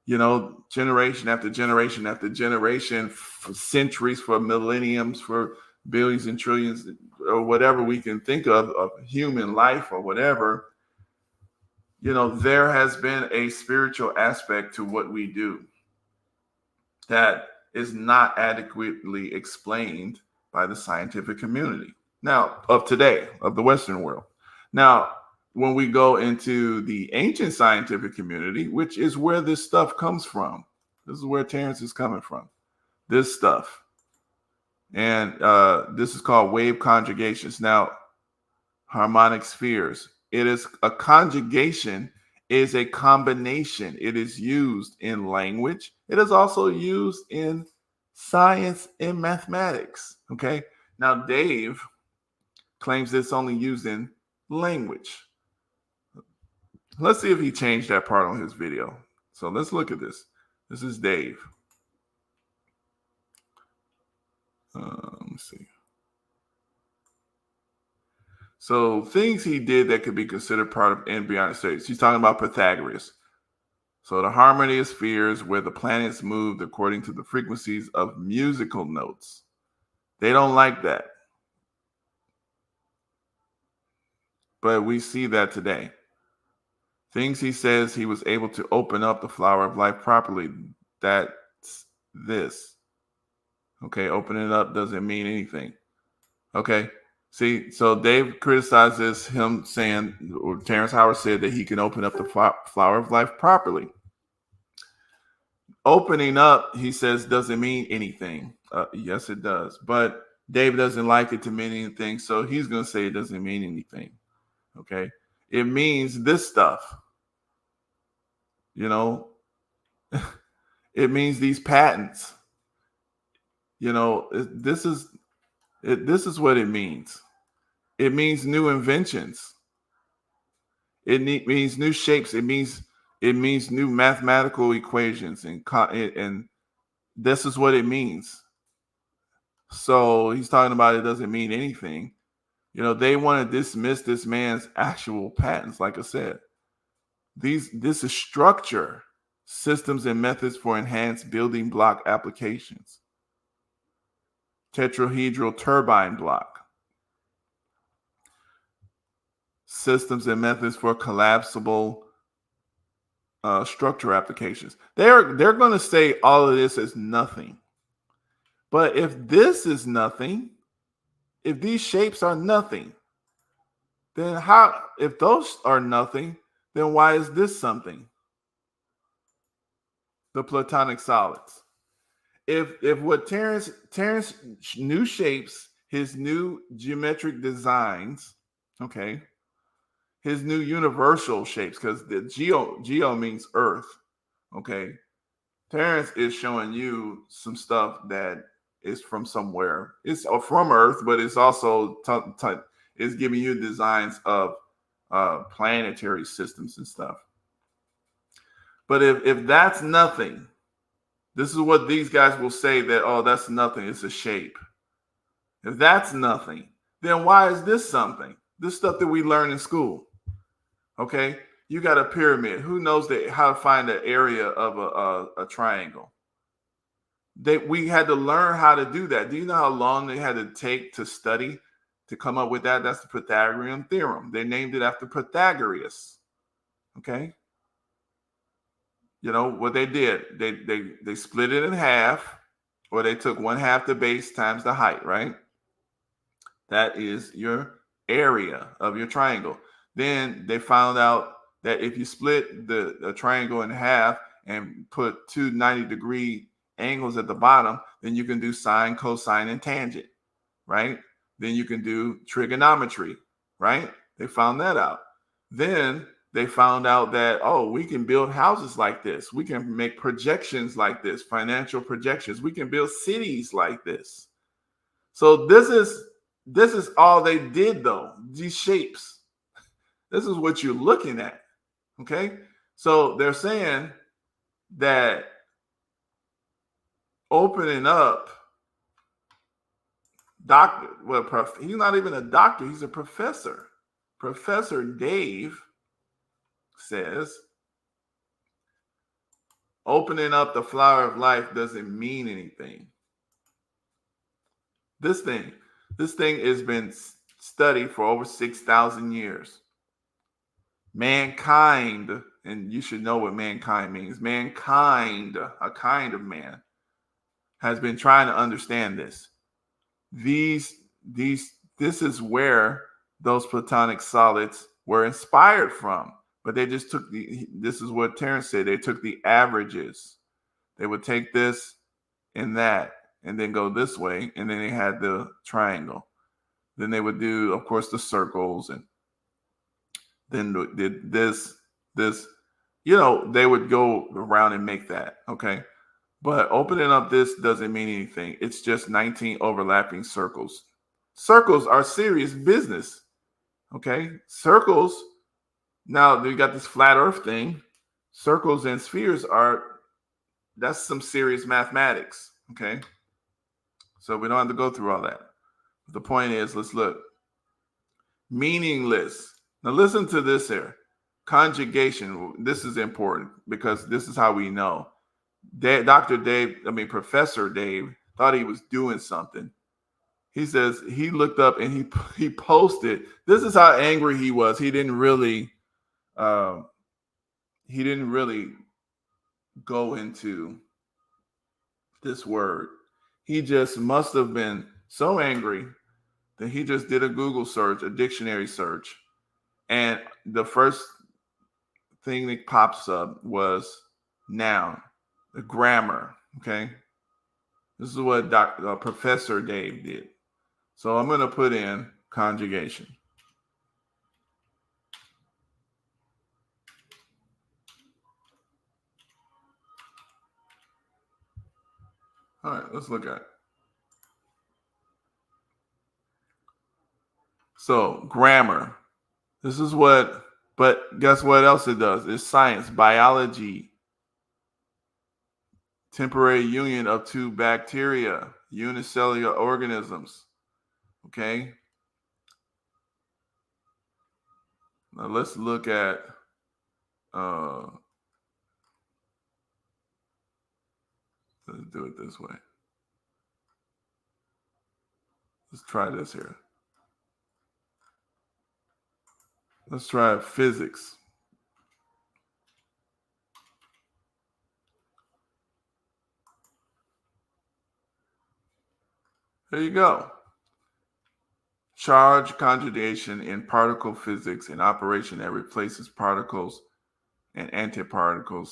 You know, generation after generation after generation, for centuries, for millenniums, for billions and trillions, or whatever we can think of human life or whatever, you know, there has been a spiritual aspect to what we do that is not adequately explained by the scientific community now of today, of the Western world. Now, when we go into the ancient scientific community, which is where this stuff comes from, this is where Terrence is coming from, this stuff. And this is called wave conjugations. Now, harmonic spheres. It is a conjugation, is a combination. It is used in language. It is also used in science and mathematics. Okay. Now, Dave claims it's only used in language. Let's see if he changed that part on his video. So let's look at this. This is Dave. Let me see. So things he did that could be considered part of embryonic states. He's talking about Pythagoras. So the harmony of spheres where the planets moved according to the frequencies of musical notes. They don't like that. But we see that today. Things he says he was able to open up the flower of life properly. That's this. Okay, opening it up doesn't mean anything. Okay, see, so Dave criticizes him saying, or Terrence Howard said that he can open up the flower of life properly. Opening up, he says, doesn't mean anything. Yes, it does. But Dave doesn't like it to mean anything, so he's going to say it doesn't mean anything. Okay, it means this stuff. You know, it means these patents. You know, this is what it means. It means new inventions. It means new shapes. It means new mathematical equations, and this is what it means. So he's talking about it doesn't mean anything. You know, they want to dismiss this man's actual patents. Like I said, this is structure, systems and methods for enhanced building block applications. Tetrahedral turbine block. Systems and methods for collapsible structure applications. They're going to say all of this is nothing. But if this is nothing, if these shapes are nothing, then how, if those are nothing, then why is this something? The platonic solids. If what Terrence new shapes, his new geometric designs, okay, his new universal shapes, because the geo means earth, okay. Terrence is showing you some stuff that is from somewhere. It's from Earth, but it's also it's giving you designs of planetary systems and stuff. But if that's nothing, this is what these guys will say that, oh, that's nothing, it's a shape. If that's nothing, then why is this something? This stuff that we learn in school. Okay, you got a pyramid. Who knows how to find the area of a triangle? We had to learn how to do that. Do you know how long they had to take to study to come up with that? That's the Pythagorean theorem. They named it after Pythagoras. Okay. You know what they did? They split it in half, or they took 1/2 the base times the height, right? That is your area of your triangle. Then they found out that if you split the triangle in half and put two 90-degree angles at the bottom, then you can do sine, cosine, and tangent, right? Then you can do trigonometry, right? They found that out. Then they found out that, oh, we can build houses like this. We can make projections like this, financial projections. We can build cities like this. So this is all they did, though, these shapes. This is what you're looking at, okay? So they're saying that opening up, he's not even a doctor, he's a professor. Professor Dave says opening up the flower of life doesn't mean anything. This thing has been studied for over 6,000 years. Mankind, and you should know what mankind means. Mankind, a kind of man, has been trying to understand this. This is where those platonic solids were inspired from. But they just took this is what Terrence said, they took the averages. They would take this and that, and then go this way, and then they had the triangle. Then they would do, of course, the circles, and then did this, you know, they would go around and make that, okay? But opening up this doesn't mean anything. It's just 19 overlapping circles. Circles are serious business, Okay, circles. Now you got this flat Earth thing. Circles and spheres that's some serious mathematics. Okay, so we don't have to go through all that. The point is, let's look. Meaningless. Now listen to this here. Conjugation. This is important because this is how we know. Professor Dave thought he was doing something. He says he looked up and he posted. This is how angry he was. He didn't really go into this word. He just must have been so angry that he just did a Google search, a dictionary search, and the first thing that pops up was noun, the grammar. Okay, this is what Professor Dave did. So I'm going to put in conjugation. All right, let's look at it. So grammar. This is but guess what else it does? It's science, biology, temporary union of two bacteria, unicellular organisms. Okay. Now let's look at let's do it this way. Let's try this here. Let's try physics. There you go. Charge conjugation in particle physics, an operation that replaces particles and antiparticles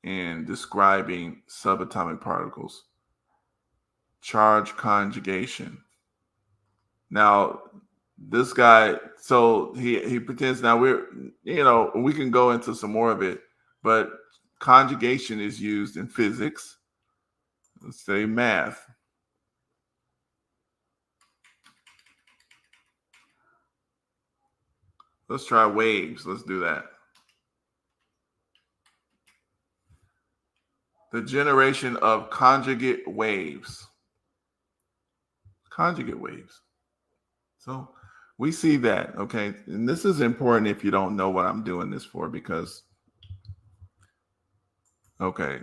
in describing subatomic particles. Charge conjugation. Now, this guy, so he pretends now we can go into some more of it, but conjugation is used in physics. Let's say math. Let's try waves. Let's do that. The generation of conjugate waves. Conjugate waves. So we see that, okay? And this is important if you don't know what I'm doing this for, because, okay,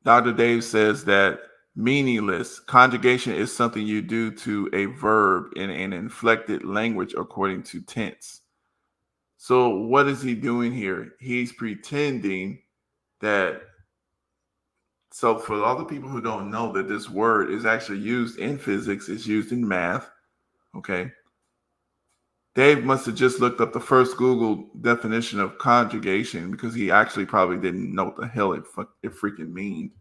Dr. Dave says that meaningless conjugation is something you do to a verb in an inflected language according to tense. So what is he doing here? He's pretending that, so for all the people who don't know that this word is actually used in physics, it's used in math, okay? Dave must have just looked up the first Google definition of conjugation because he actually probably didn't know what the hell it freaking means.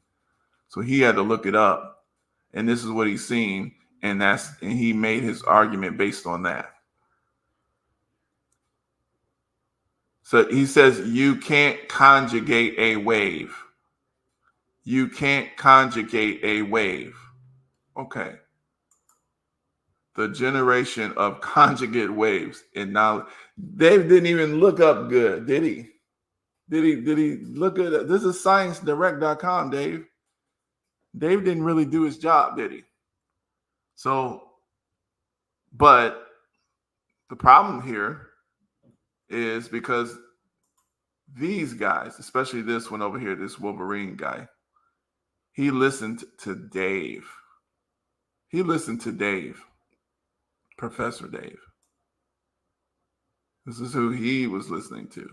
So he had to look it up, and this is what he's seen, and he made his argument based on that. So he says you can't conjugate a wave. You can't conjugate a wave. Okay. The generation of conjugate waves in knowledge. Dave didn't even look up good, did he? Did he look at it? This is sciencedirect.com, Dave. Dave didn't really do his job, did he? So, but the problem here is because these guys, especially this one over here, this Wolverine guy, he listened to Dave. He listened to Dave, Professor Dave. This is who he was listening to.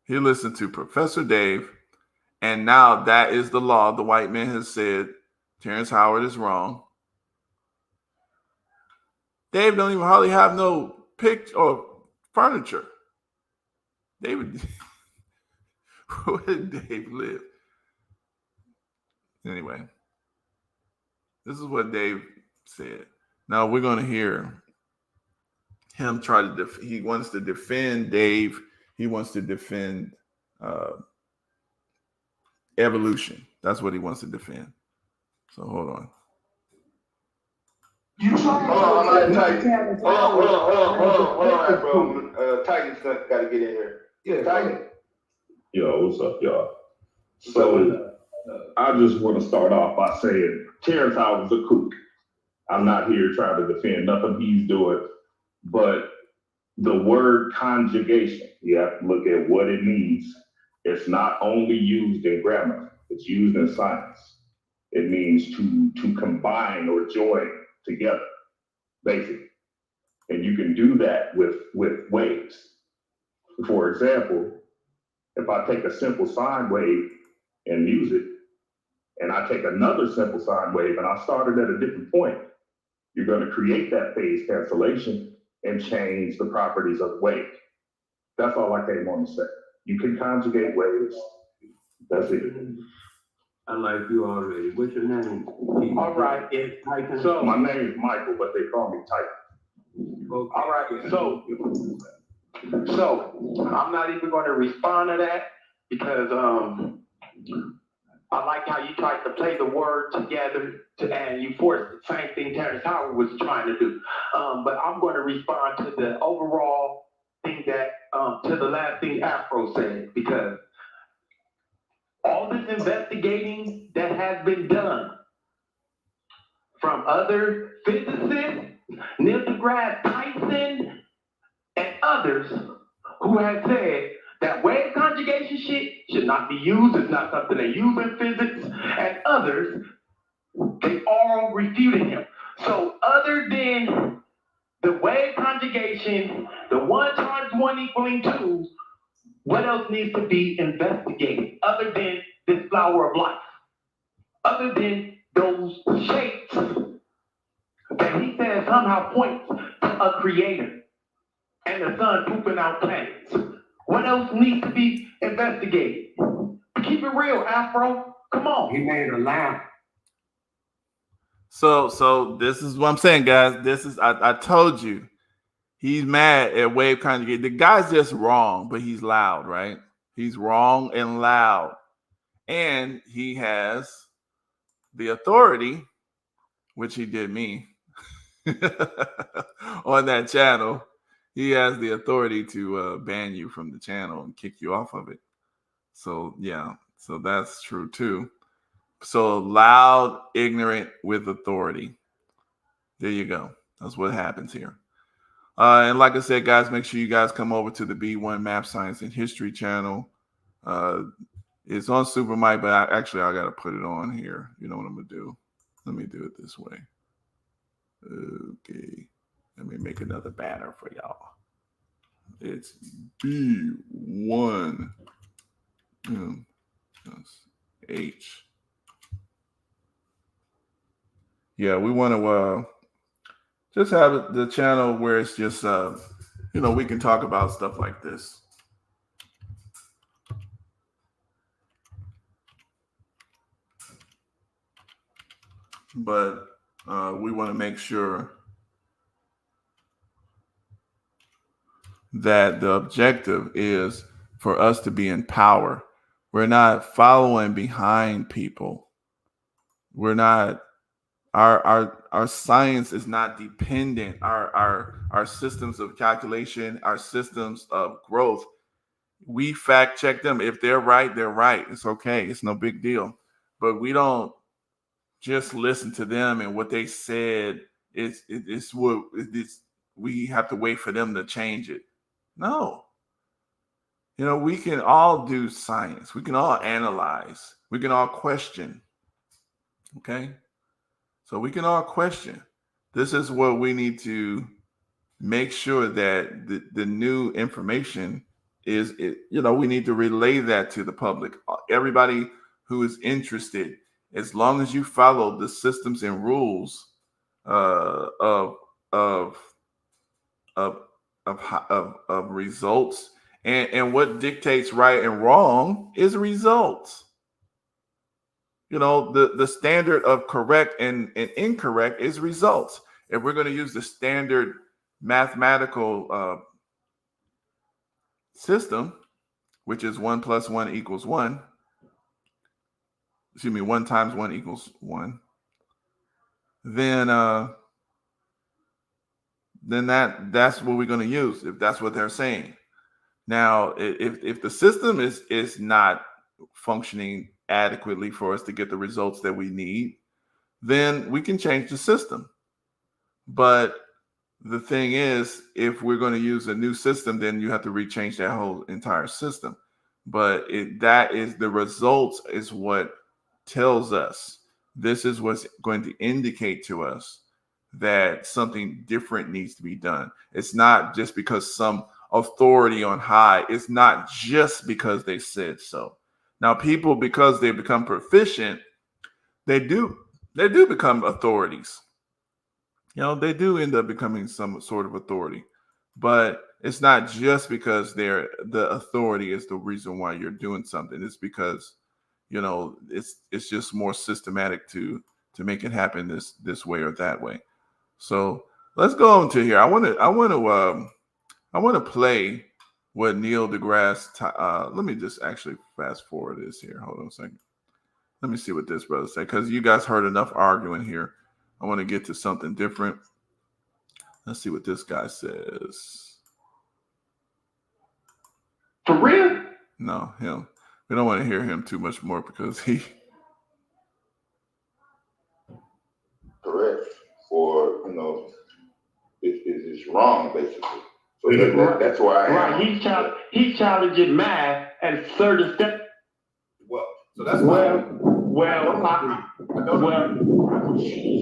He listened to Professor Dave, and now that is the law. The white man has said Terrence Howard is wrong. Dave don't even hardly have no picture or furniture. David, where did Dave live? Anyway, this is what Dave said. Now we're going to hear him try to he wants to defend Dave. He wants to defend evolution. That's what he wants to defend. So hold on. You try Hold on, I'm gonna Terrence Hold Howard. on, bro. Titan's got to get in here. Yeah, Titan. Yo, what's up, y'all? So I just want to start off by saying Terrence Howard's a kook. I'm not here trying to defend nothing he's doing, but the word conjugation, you have to look at what it means. It's not only used in grammar, it's used in science. It means to combine or join together, basically. And you can do that with waves. For example, if I take a simple sine wave in music, and I take another simple sine wave and I started at a different point, you're going to create that phase cancellation and change the properties of the wave. That's all I came on to say. You can conjugate waves. That's it. I like you already. What's your name? All right. Tyson. So My name is Michael, but they call me Titan. Okay. all right. So I'm not even going to respond to that because I like how you tried to play the word together and you forced the same thing Terrence Howard was trying to do. But I'm going to respond to the overall thing that to the last thing Afro said, because all this investigating that has been done from other physicists, Neil deGrasse Tyson, and others who have said that wave conjugation shit should not be used. It's not something they use in physics. And others, they all refuted him. So other than the wave conjugation, the 1 times 1 equaling 2, what else needs to be investigated other than this flower of life? Other than those shapes that he says somehow points to a creator and the sun pooping out planets. What else needs to be investigated? Keep it real, Afro. Come on. He made a lamp. So this is what I'm saying, guys. This is I told you. He's mad at wave conjugate. The guy's just wrong, but he's loud, right? He's wrong and loud. And he has the authority, which he did me on that channel. He has the authority to ban you from the channel and kick you off of it. So, yeah. So that's true, too. So loud, ignorant with authority. There you go. That's what happens here. And like I said, guys, make sure you guys come over to the B1 Map Science and History channel. It's on Super Mike, but I got to put it on here. You know what I'm going to do? Let me do it this way. Okay. Let me make another banner for y'all. It's B1 H. Yeah, we want to just have the channel where it's just, we can talk about stuff like this. But we want to make sure that the objective is for us to be in power. We're not following behind people. We're not, our science is not dependent. Our systems of calculation, our systems of growth, we fact check them. If they're right, they're right. It's okay. It's no big deal. But we don't just listen to them and what they said. We have to wait for them to change it. No. We can all do science. We can all analyze. We can all question. Okay? So we can all question. This is what we need to make sure that the new information is, we need to relay that to the public. Everybody who is interested, as long as you follow the systems and rules of results, and what dictates right and wrong is results. The standard of correct and incorrect is results. If we're going to use the standard mathematical system, which is 1 + 1 = 1, 1 times 1 = 1, then then that's what we're going to use, if that's what they're saying. Now, if the system is not functioning adequately for us to get the results that we need, then we can change the system. But the thing is, if we're going to use a new system, then you have to rechange that whole entire system. But that is the results is what tells us, this is what's going to indicate to us that something different needs to be done. It's not just because some authority on high. It's not just because they said so. Now, people, because they become proficient, they do become authorities. You know, they do end up becoming some sort of authority, but it's not just because the authority is the reason why you're doing something. It's because, you know, it's just more systematic to make it happen this way or that way. So let's go on to here. I want to play what Neil deGrasse. Let me just actually fast forward this here. Hold on a second. Let me see what this brother said, because you guys heard enough arguing here. I want to get to something different. Let's see what this guy says. For real? No, him. We don't want to hear him too much more because he. Correct. Or, you know, it's wrong, basically. So that's why I am. Right. He's challenging math at a certain step. Well, so that's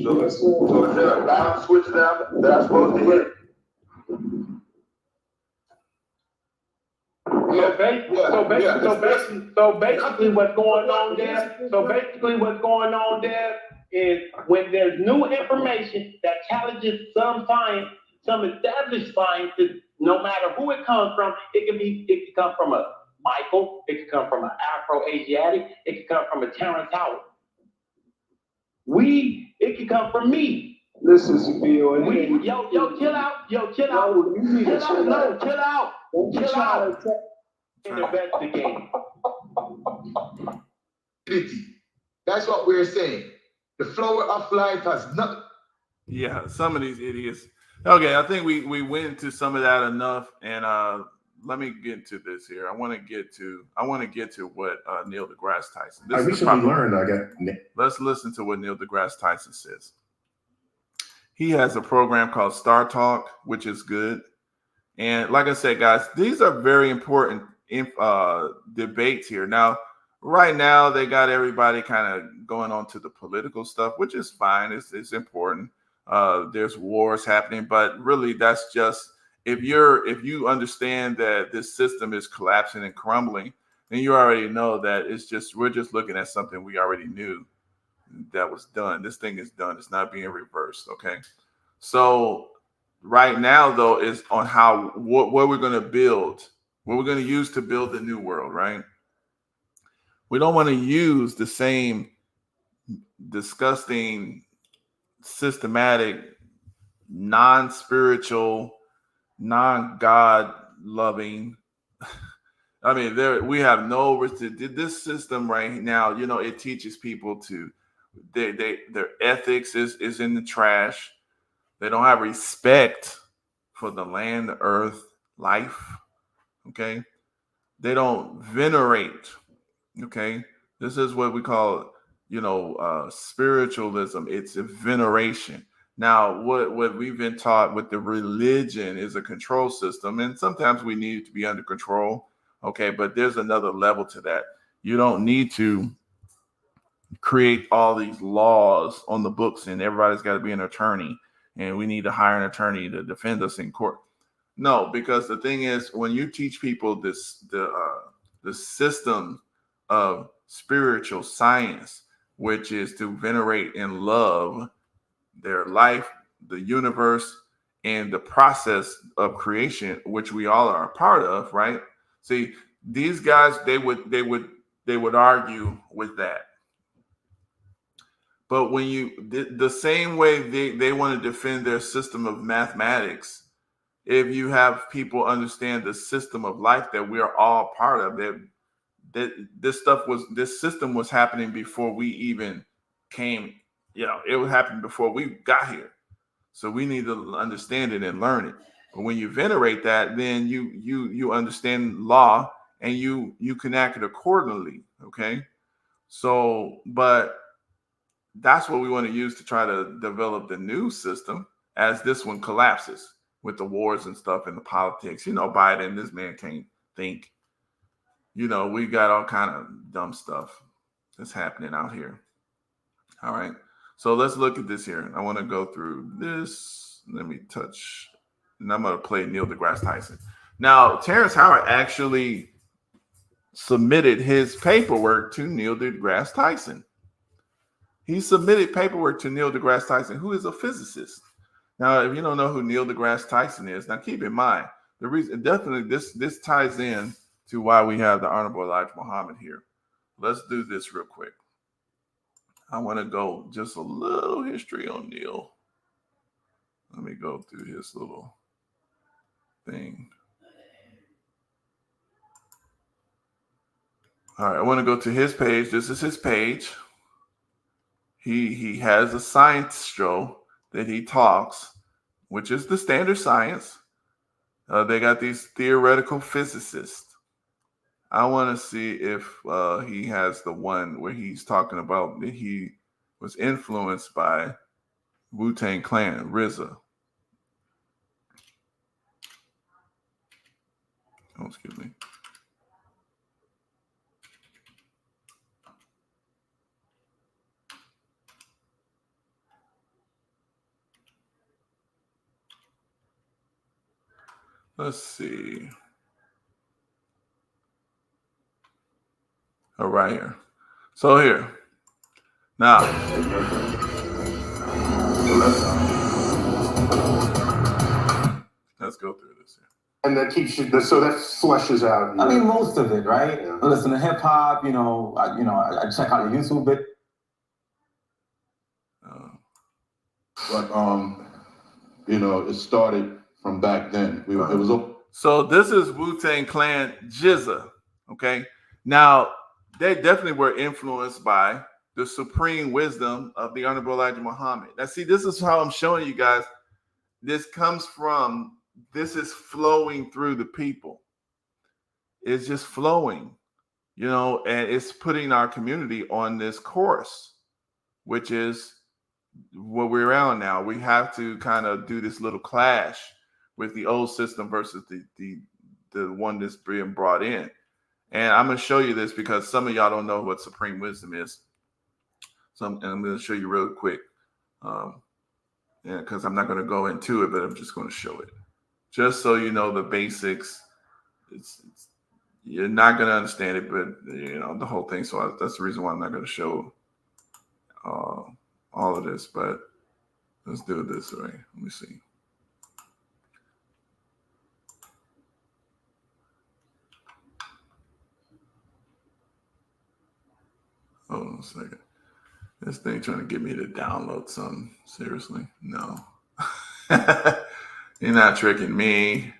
So is there a down switch down that I'm supposed to hit? So basically what's going on there is when there's new information that challenges some science, some established scientists, no matter who it comes from, it can come from a Michael, it can come from an Afro-Asiatic, it can come from a Terrence Howard. It can come from me. Listen, Sabio. Chill out. Chill out. Investigate. That's what we're saying. The flow of life has nothing. Yeah, some of these idiots. Okay, I think we went into some of that enough, and let me get to this here. I want to get to what Neil deGrasse Tyson. I recently learned. Let's listen to what Neil deGrasse Tyson says. He has a program called Star Talk, which is good. And like I said, guys, these are very important debates here. Now, right now, they got everybody kind of going on to the political stuff, which is fine. It's important. There's wars happening, but really, that's just if you understand that this system is collapsing and crumbling, then you already know that we're just looking at something we already knew that was done. This thing is done. It's not being reversed. Okay, so right now though is on what we're going to build, what we're going to use to build the new world. Right? We don't want to use the same disgusting, systematic, non-spiritual, non-God loving. I mean, we have this system right now. You know, it teaches people to their ethics is in the trash. They don't have respect for the land, the earth, life. Okay, they don't venerate. Okay, this is what we call, spiritualism. It's a veneration. Now, what we've been taught with the religion is a control system, and sometimes we need it to be under control. Okay, but there's another level to that. You don't need to create all these laws on the books, and everybody's got to be an attorney, and we need to hire an attorney to defend us in court. No, because the thing is, when you teach people the system of spiritual science, which is to venerate and love their life, the universe, and the process of creation, which we all are a part of, right? See, these guys, they would argue with that. But when the same way they want to defend their system of mathematics, if you have people understand the system of life that we are all part of, this system was happening before we even came. It was happening before we got here. So we need to understand it and learn it. But when you venerate that, then you understand law and you can act it accordingly. Okay. So, but that's what we want to use to try to develop the new system as this one collapses with the wars and stuff and the politics. You know, Biden, this man can't think. You know, we got all kind of dumb stuff that's happening out here. All right. So let's look at this here. I want to go through this. Let me touch, and I'm going to play Neil deGrasse Tyson. Now, Terrence Howard actually submitted his paperwork to Neil deGrasse Tyson. He submitted paperwork to Neil deGrasse Tyson, who is a physicist. Now, if you don't know who Neil deGrasse Tyson is, now keep in mind, the reason definitely this ties in to why we have the Honorable Elijah Muhammad here. Let's do this real quick. I want to go just a little history on Neil. Let me go through his little thing. All right, I want to go to his page. This is his page. He has a science show that he talks, which is the standard science. They got these theoretical physicists. I want to see if he has the one where he's talking about that he was influenced by Wu-Tang Clan, RZA. Oh, excuse me. Let's see. All right here. So here. Now. Let's go through this here. And that keeps you, so that flushes out. I mean, most of it, right? Yeah. I listen to hip hop, I check out the YouTube bit. It started from back then. It was. So this is Wu-Tang Clan GZA. Okay. Now, they definitely were influenced by the supreme wisdom of the Honorable Elijah Muhammad. Now, see, this is how I'm showing you guys. This is flowing through the people. It's just flowing, and it's putting our community on this course, which is what we're on now. We have to kind of do this little clash with the old system versus the one that's being brought in. And I'm going to show you this because some of y'all don't know what supreme wisdom is. And I'm going to show you real quick. Because I'm not going to go into it, but I'm just going to show it. Just so you know the basics. You're not going to understand it, but the whole thing. So that's the reason why I'm not going to show all of this. But let's do it this way. Let me see. Hold on a second. This thing trying to get me to download something. Seriously? No. You're not tricking me.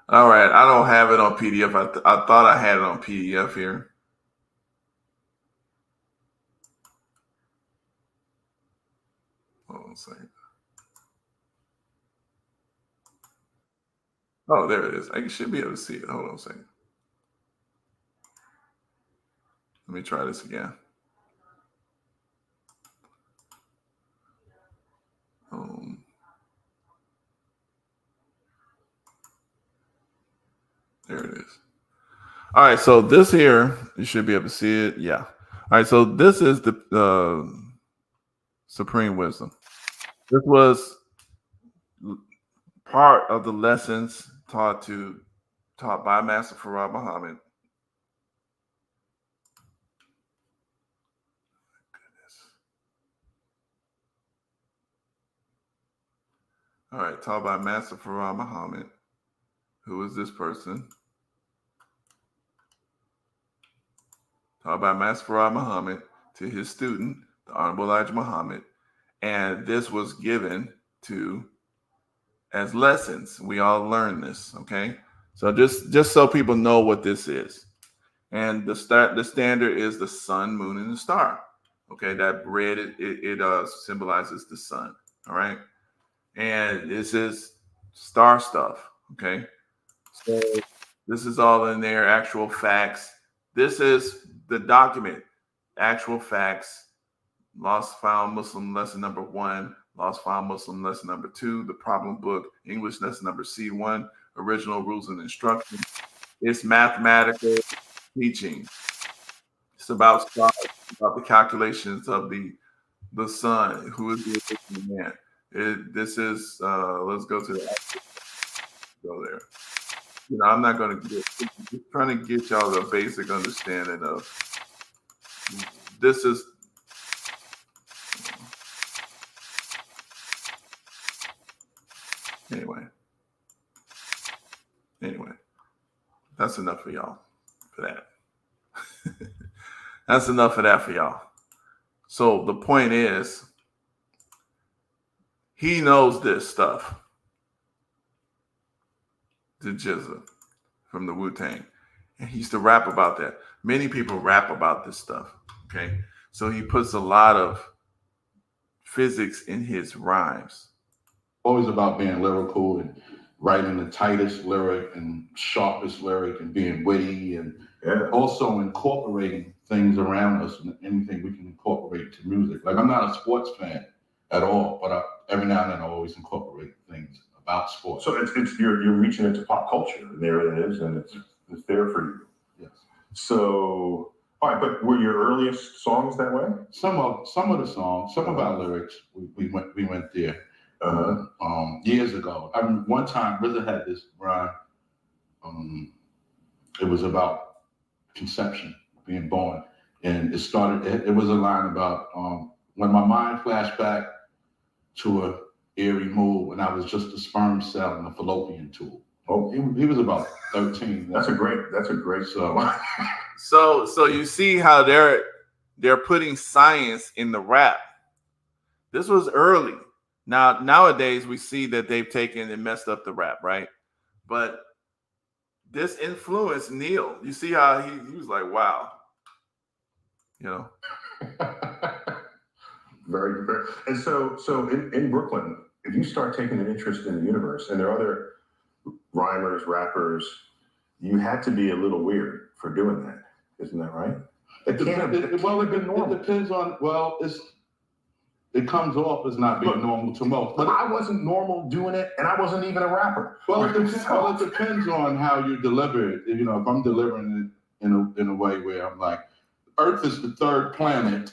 All right. I don't have it on PDF. I thought I had it on PDF here. Hold on a second. Oh, there it is. I should be able to see it. Hold on a second. Let me try this again. There it is. All right, so this here, you should be able to see it. Yeah. All right, so this is the supreme wisdom. This was part of the lessons taught by Master Farad Muhammad. All right, taught by Master Farad Muhammad. Who is this person? Taught by Master Farad Muhammad to his student, the Honorable Elijah Muhammad. And this was given as lessons. We all learn this, okay? So just so people know what this is. And the standard is the sun, moon, and the star. Okay, that red, it symbolizes the sun, all right? And this is star stuff. Okay. So this is all in there, actual facts. This is the document, actual facts. Lost Found Muslim lesson number 1, Lost Found Muslim lesson number 2, the problem book, English lesson number C1, original rules and instructions. It's mathematical teaching. It's about stars, about the calculations of the sun, who is the original man. This is let's go to the go there. You know, I'm not going to just trying to get y'all the basic understanding of this is. Anyway, that's enough for y'all for that. That's enough of that for y'all. So the point is, he knows this stuff. The Jizza from the Wu-Tang. And he used to rap about that. Many people rap about this stuff. Okay. So he puts a lot of physics in his rhymes. Always about being lyrical and writing the tightest lyric and sharpest lyric and being witty and also incorporating things around us and anything we can incorporate to music. Like, I'm not a sports fan at all, but every now and then I always incorporate things about sports. So it's you're reaching into pop culture, and there it is, and it's there for you. Yes. So, all right, but were your earliest songs that way? Some of the songs, some of our lyrics, we went there. Years ago. I mean, one time RZA had this rhyme. It was about conception, being born, and it was a line about when my mind flashed back to a eerie mood when I was just a sperm cell in a fallopian tube. Oh, he was about 13. That's a great song. So you see how they're putting science in the rap. This was early. Now, nowadays, we see that they've taken and messed up the rap, right? But this influenced Neil. You see how he was like, wow. You know? Very, very. And so in Brooklyn, if you start taking an interest in the universe, and there are other rhymers, rappers, you had to be a little weird for doing that. Isn't that right? It depends on, it comes off as not being normal to most. But I wasn't normal doing it, and I wasn't even a rapper. Well, it depends on how you deliver it. You know, if I'm delivering it in a way where I'm like, Earth is the third planet.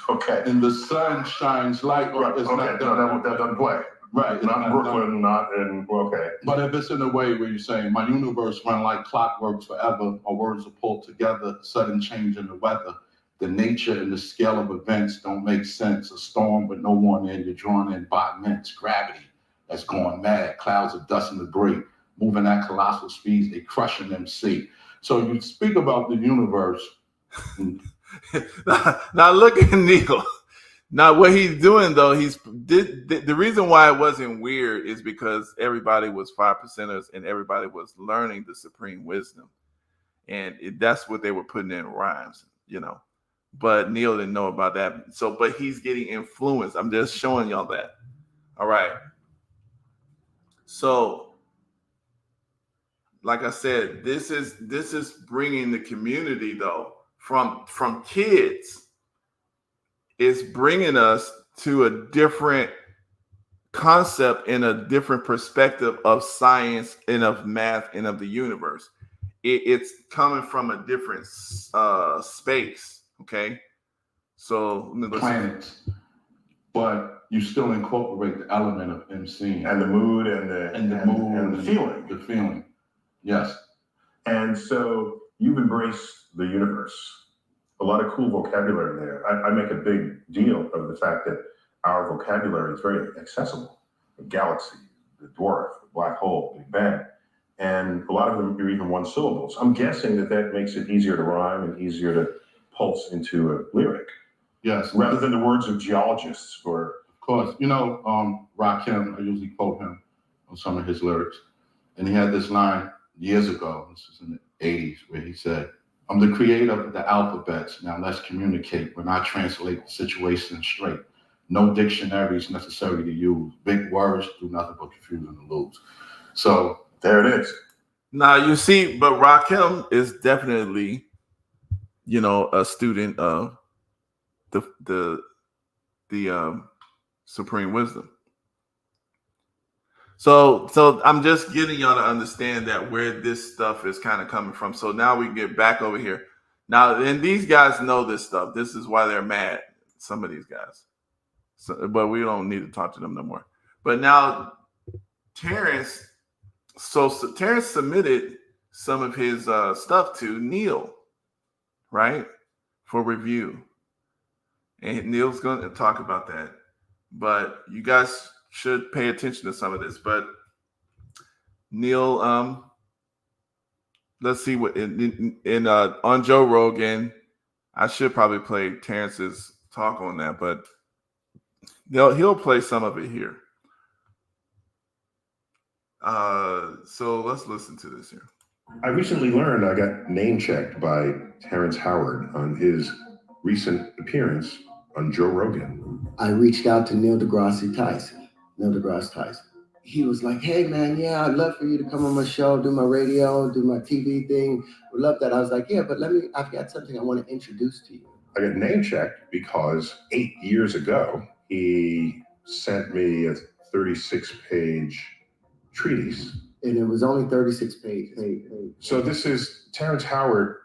Okay. And the sun shines light. Right. That doesn't play. Right. Not Brooklyn, not in, okay. But if it's in a way where you're saying, my universe run like clockworks forever, our words are pulled together, sudden change in the weather. The nature and the scale of events don't make sense. A storm with no one in, you're drawn in by immense gravity that's going mad. Clouds of dust and debris moving at colossal speeds, they crushing them sea. So you speak about the universe. Now look at Neil. Now what he's doing though, the reason why it wasn't weird is because everybody was 5%ers and everybody was learning the supreme wisdom, and that's what they were putting in rhymes, you know. But Neil didn't know about that. So, but he's getting influenced. I'm just showing y'all that. All right. So, like I said, this is bringing the community though from kids. It's bringing us to a different concept and a different perspective of science and of math and of the universe. It's coming from a different space. Okay, so planets, but you still incorporate the element of MC and the mood and the feeling. The feeling, yes. And so you've embraced the universe. A lot of cool vocabulary there. I make a big deal of the fact that our vocabulary is very accessible. The galaxy, the dwarf, the black hole, Big Bang. And a lot of them are even one syllables. I'm guessing that makes it easier to rhyme and easier to pulse into a lyric. Yes. Rather than the words of geologists or. Of course. You know, Rakim, I usually quote him on some of his lyrics. And he had this line years ago, this was in the 80s, where he said, I'm the creator of the alphabets. Now let's communicate when I translate the situation straight. no dictionaries necessary to use. Big words do nothing but confuse and lose. So there it is. Now you see, but Rakim is definitely, a student of the supreme wisdom. So I'm just getting y'all to understand that where this stuff is kind of coming from. So now we get back over here. Now, and these guys know this stuff. This is why they're mad. Some of these guys. But we don't need to talk to them no more. But now Terrence. So Terrence submitted some of his stuff to Neil, right, for review. And Neil's going to talk about that. But you guys should pay attention to some of this. But Neil, let's see what on Joe Rogan. I should probably play Terrence's talk on that, but he'll play some of it here. So let's listen to this here. I recently learned I got name checked by Terrence Howard on his recent appearance on Joe Rogan. I reached out to Neil Degrass Tyson. He was like, hey man, yeah, I'd love for you to come on my show, do my radio, do my TV thing. Would love that. I was like, yeah, but I've got something I want to introduce to you. I got name checked because 8 years ago, he sent me a 36-page treatise. And it was only 36 pages. So this is Terrence Howard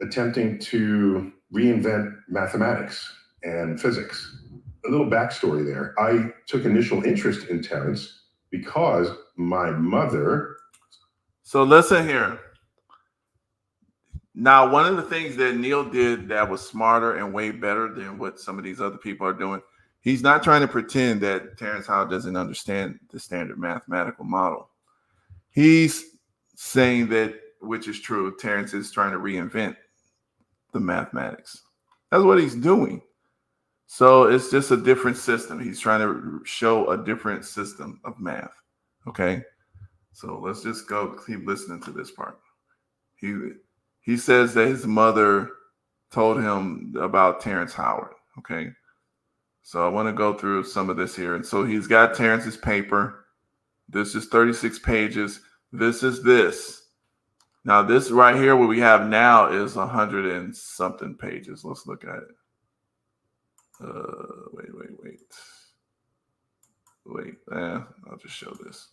attempting to reinvent mathematics and physics. A little backstory there. I took initial interest in Terrence because my mother. So listen here. Now, one of the things that Neil did that was smarter and way better than what some of these other people are doing, he's not trying to pretend that Terrence Howard doesn't understand the standard mathematical model. He's saying that, which is true, Terrence is trying to reinvent the mathematics. That's what he's doing. So it's just a different system. He's trying to show a different system of math. Okay. So let's just keep listening to this part. He says that his mother told him about Terrence Howard. Okay. So I want to go through some of this here. And so he's got Terrence's paper. This is 36 pages. This is this. Now this right here, what we have now is 100 and something pages. Let's look at it. Wait. I'll just show this.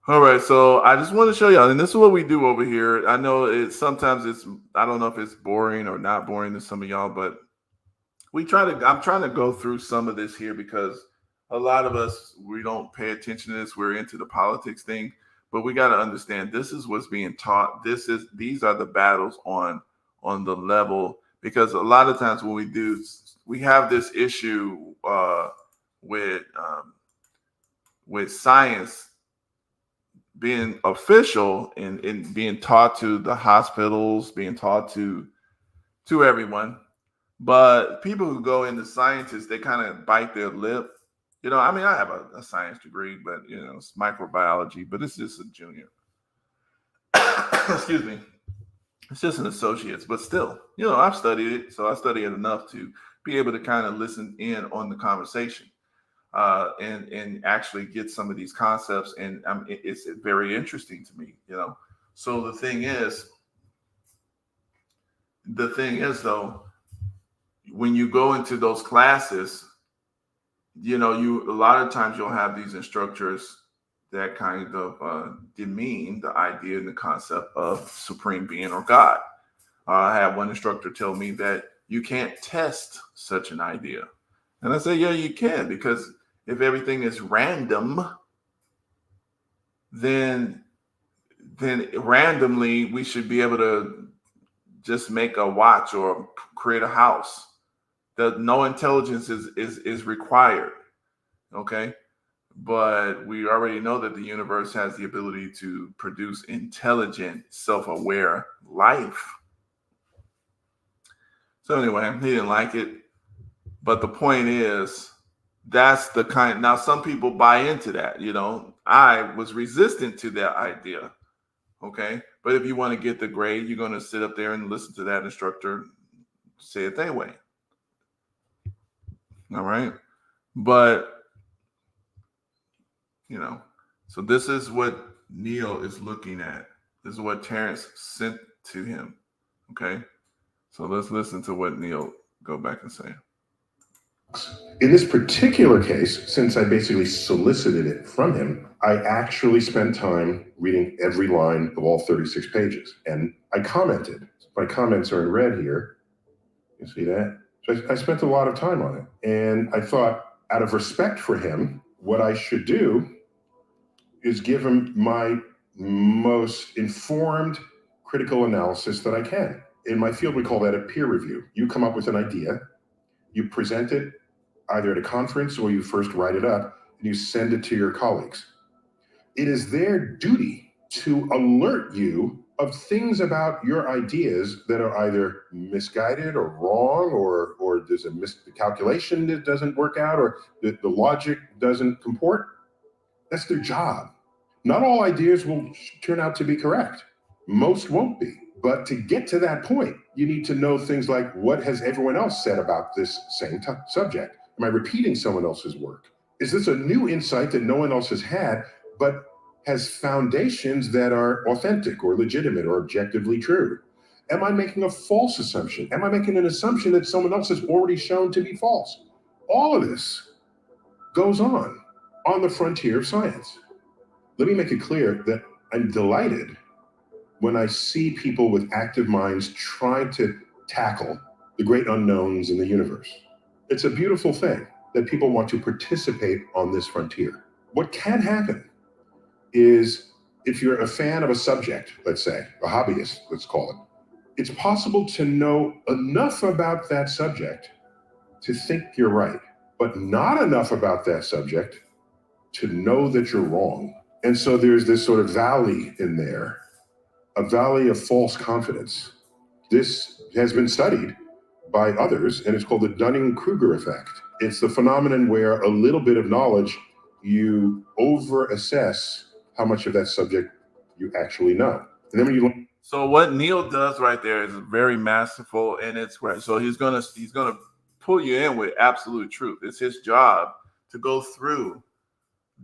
All right, so I just want to show y'all, and this is what we do over here. I know sometimes I don't know if it's boring or not boring to some of y'all, but I'm trying to go through some of this here because a lot of us, we don't pay attention to this. We're into the politics thing, but we got to understand this is what's being taught. These are the battles on the level. Because a lot of times when we have this issue with science being official and being taught to the hospitals, being taught to everyone. But people who go into scientists, they kind of bite their lip. I mean, I have a science degree, but, it's microbiology, but it's just a junior. Excuse me. It's just an associate's, but still, I've studied it. So I studied it enough to be able to kind of listen in on the conversation and actually get some of these concepts. And it's very interesting to me, So the thing is though, when you go into those classes, a lot of times you'll have these instructors that kind of demean the idea and the concept of supreme being or God. I had one instructor tell me that you can't test such an idea. And I say, yeah, you can, because if everything is random, then randomly we should be able to just make a watch or create a house. No intelligence is required. Okay. But we already know that the universe has the ability to produce intelligent, self-aware life. So anyway, he didn't like it. But the point is, that's the kind. Now, some people buy into that. I was resistant to that idea. Okay. But if you want to get the grade, you're going to sit up there and listen to that instructor say it their way. All right. But, so this is what Neil is looking at. This is what Terrence sent to him. Okay. So let's listen to what Neil go back and say. In this particular case, since I basically solicited it from him, I actually spent time reading every line of all 36 pages. And I commented. My comments are in red here. You see that? So I spent a lot of time on it. And I thought, out of respect for him, what I should do is give him my most informed critical analysis that I can. In my field, we call that a peer review. You come up with an idea, you present it either at a conference or you first write it up and you send it to your colleagues. It is their duty to alert you of things about your ideas that are either misguided or wrong, or there's a miscalculation that doesn't work out, or the logic doesn't comport. That's their job. Not all ideas will turn out to be correct. Most won't be. But to get to that point, you need to know things like, what has everyone else said about this same subject? Am I repeating someone else's work? Is this a new insight that no one else has had, but has foundations that are authentic or legitimate or objectively true? Am I making a false assumption? Am I making an assumption that someone else has already shown to be false? All of this goes on the frontier of science. Let me make it clear that I'm delighted when I see people with active minds trying to tackle the great unknowns in the universe. It's a beautiful thing that people want to participate on this frontier. What can happen is, if you're a fan of a subject, let's say, a hobbyist, let's call it, it's possible to know enough about that subject to think you're right, but not enough about that subject to know that you're wrong. And so there's this sort of valley in there, a valley of false confidence. This has been studied by others, and it's called the Dunning-Kruger effect. It's the phenomenon where a little bit of knowledge, you over-assess how much of that subject you actually know. And then when you So what Neil does right there is very masterful, and it's right. So he's gonna pull you in with absolute truth. It's his job to go through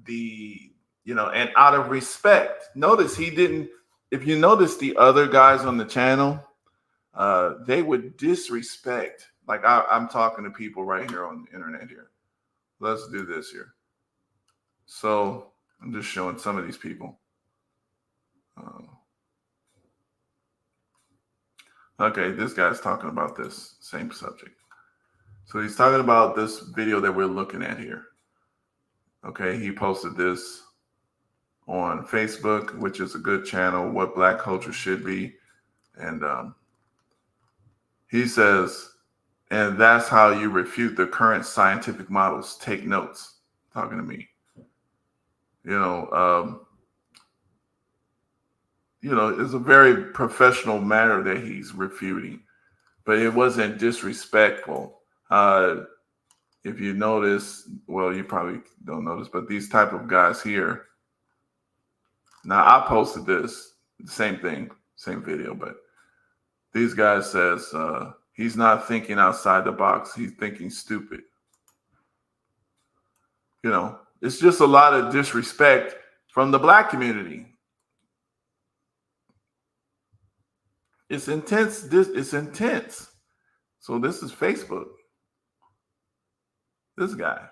the, and out of respect. Notice he didn't. If you notice the other guys on the channel, they would disrespect. Like I'm talking to people right here on the internet here. Let's do this here. So I'm just showing some of these people. Okay, this guy's talking about this same subject. So he's talking about this video that we're looking at here. Okay, he posted this on Facebook, which is a good channel, What Black Culture Should Be. And he says, and that's how you refute the current scientific models. Take notes. Talking to me. It's a very professional manner that he's refuting, but it wasn't disrespectful. If you notice, well, you probably don't notice, but these type of guys here. Now, I posted this, same thing, same video, but these guys says he's not thinking outside the box. He's thinking stupid. It's just a lot of disrespect from the black community. It's intense. It's intense. So this is Facebook. This guy.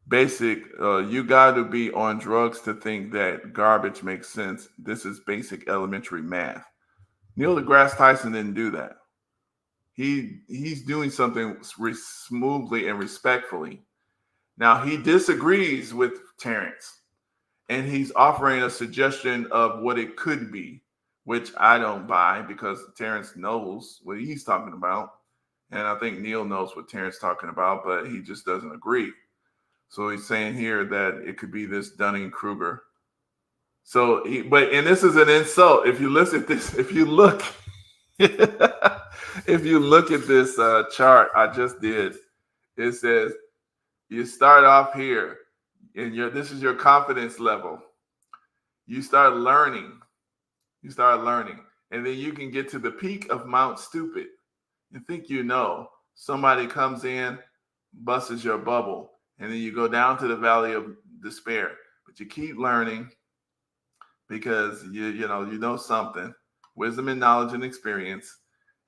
Basic, you got to be on drugs to think that garbage makes sense. This is basic elementary math. Neil deGrasse Tyson didn't do that. He's doing something smoothly and respectfully. Now, he disagrees with Terrence, and he's offering a suggestion of what it could be, which I don't buy, because Terrence knows what he's talking about. And I think Neil knows what Terrence is talking about, but he just doesn't agree. So he's saying here that it could be this Dunning-Kruger. So, and this is an insult. If you listen at this, if you look at this chart I just did, it says you start off here, and this is your confidence level. You start learning, and then you can get to the peak of Mount Stupid. You think you know, somebody comes in, busts your bubble, and then you go down to the valley of despair. But you keep learning because you know something, wisdom and knowledge and experience,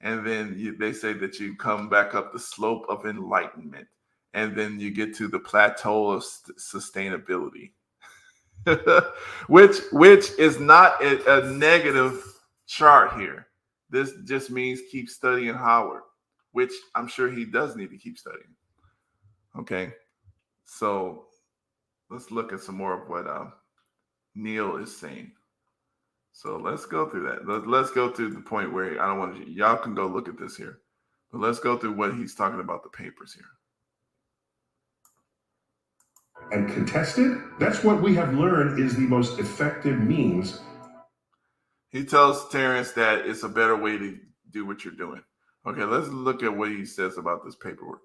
and then they say that you come back up the slope of enlightenment, and then you get to the plateau of sustainability, which is not a negative chart here. This just means keep studying Howard, which I'm sure he does need to keep studying. Okay, so let's look at some more of what Neil is saying. So let's go through that. Let's go to the point where I don't want to. Y'all can go look at this here, but let's go through what he's talking about the papers here. And contested, that's what we have learned is the most effective means. He tells Terrence that it's a better way to do what you're doing. Okay, let's look at what he says about this paperwork.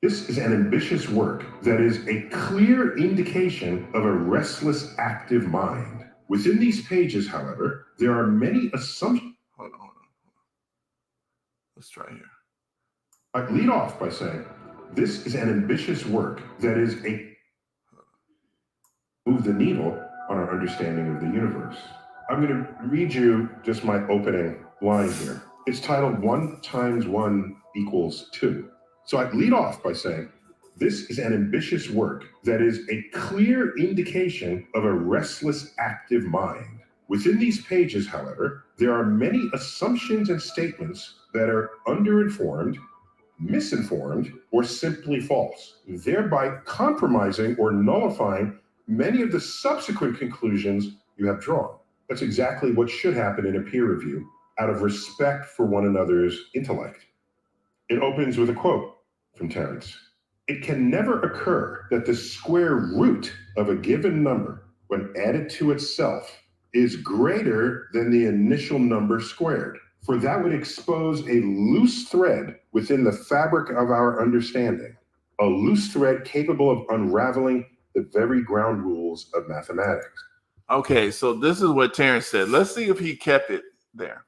This is an ambitious work that is a clear indication of a restless, active mind. Within these pages, however, there are many assumptions. Hold on. Let's try here. I lead off by saying, this is an ambitious work that is a move the needle on our understanding of the universe. I'm going to read you just my opening line here. It's titled 1 times 1 equals 2. So I lead off by saying, this is an ambitious work that is a clear indication of a restless, active mind. Within these pages, however, there are many assumptions and statements that are underinformed, misinformed, or simply false, thereby compromising or nullifying many of the subsequent conclusions you have drawn. That's exactly what should happen in a peer review out of respect for one another's intellect. It opens with a quote from Terrence. It can never occur that the square root of a given number, when added to itself, is greater than the initial number squared, for that would expose a loose thread within the fabric of our understanding, a loose thread capable of unraveling the very ground rules of mathematics. Okay, so this is what Terrence said. Let's see if he kept it there.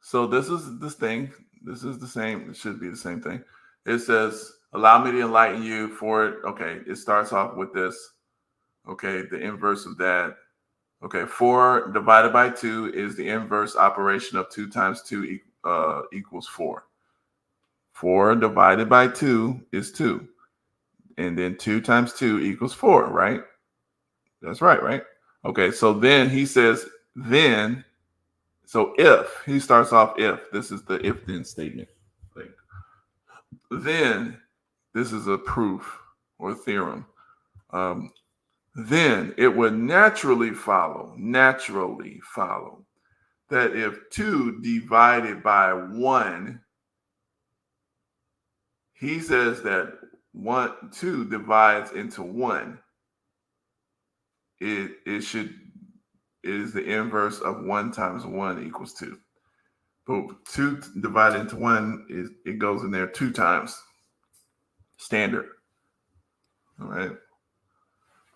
So this is this thing. This is the same. It should be the same thing. It says, allow me to enlighten you for it. Okay, it starts off with this. Okay, the inverse of that. Okay, 4 divided by 2 is the inverse operation of 2 times 2 equals 4. 4 divided by 2 is 2. And then 2 times 2 equals 4, right? That's right, right? Okay, so then he says, then, so if, he starts off if, this is the if-then statement. Then, this is a proof or theorem. Then it would naturally follow that if 2 divided by 1, he says that 2 divides into 1. It is the inverse of 1 times 1 equals 2. But 2 divided into 1 it goes in there 2 times. Standard. All right.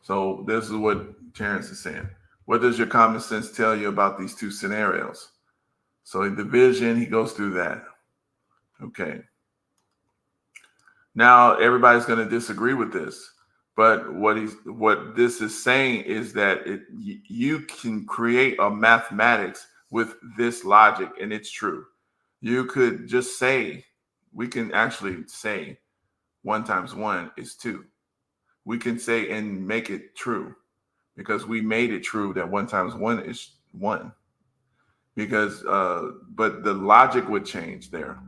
So this is what Terrence is saying. What does your common sense tell you about these 2 scenarios? So in division, he goes through that. Okay. Now everybody's going to disagree with this, but what this is saying is that you can create a mathematics with this logic, and it's true. You could just say, we can actually say 1 times 1 is 2. We can say and make it true because we made it true that 1 times 1 is 1. Because, but the logic would change there.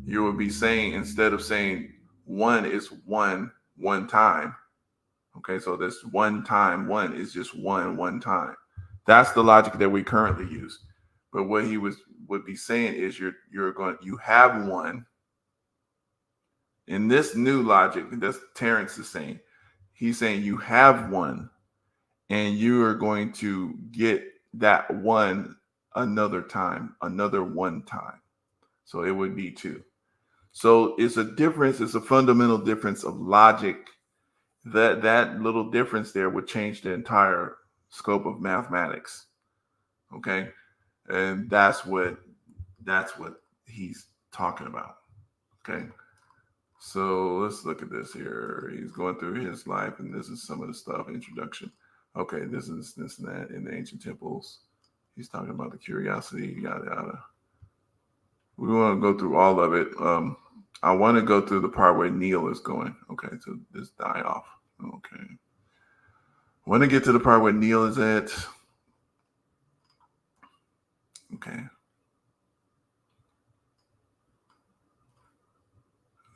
You would be saying, instead of saying 1 is 1 time. Okay, so this 1 time 1 is just 1 time. That's the logic that we currently use. But what he would be saying is you have 1. In this new logic, that's Terrence is saying. He's saying you have 1, and you are going to get that 1 another time, another 1 time. So it would be 2. So it's a difference. It's a fundamental difference of logic. That little difference there would change the entire scope of mathematics. Okay, and that's what he's talking about. Okay. So let's look at this here. He's going through his life, and this is some of the stuff, introduction. Okay, this is this and that in the ancient temples. He's talking about the curiosity, yada, yada. We want to go through all of it. I want to go through the part where Neil is going. Okay, so this die off. Okay. I want to get to the part where Neil is at. Okay.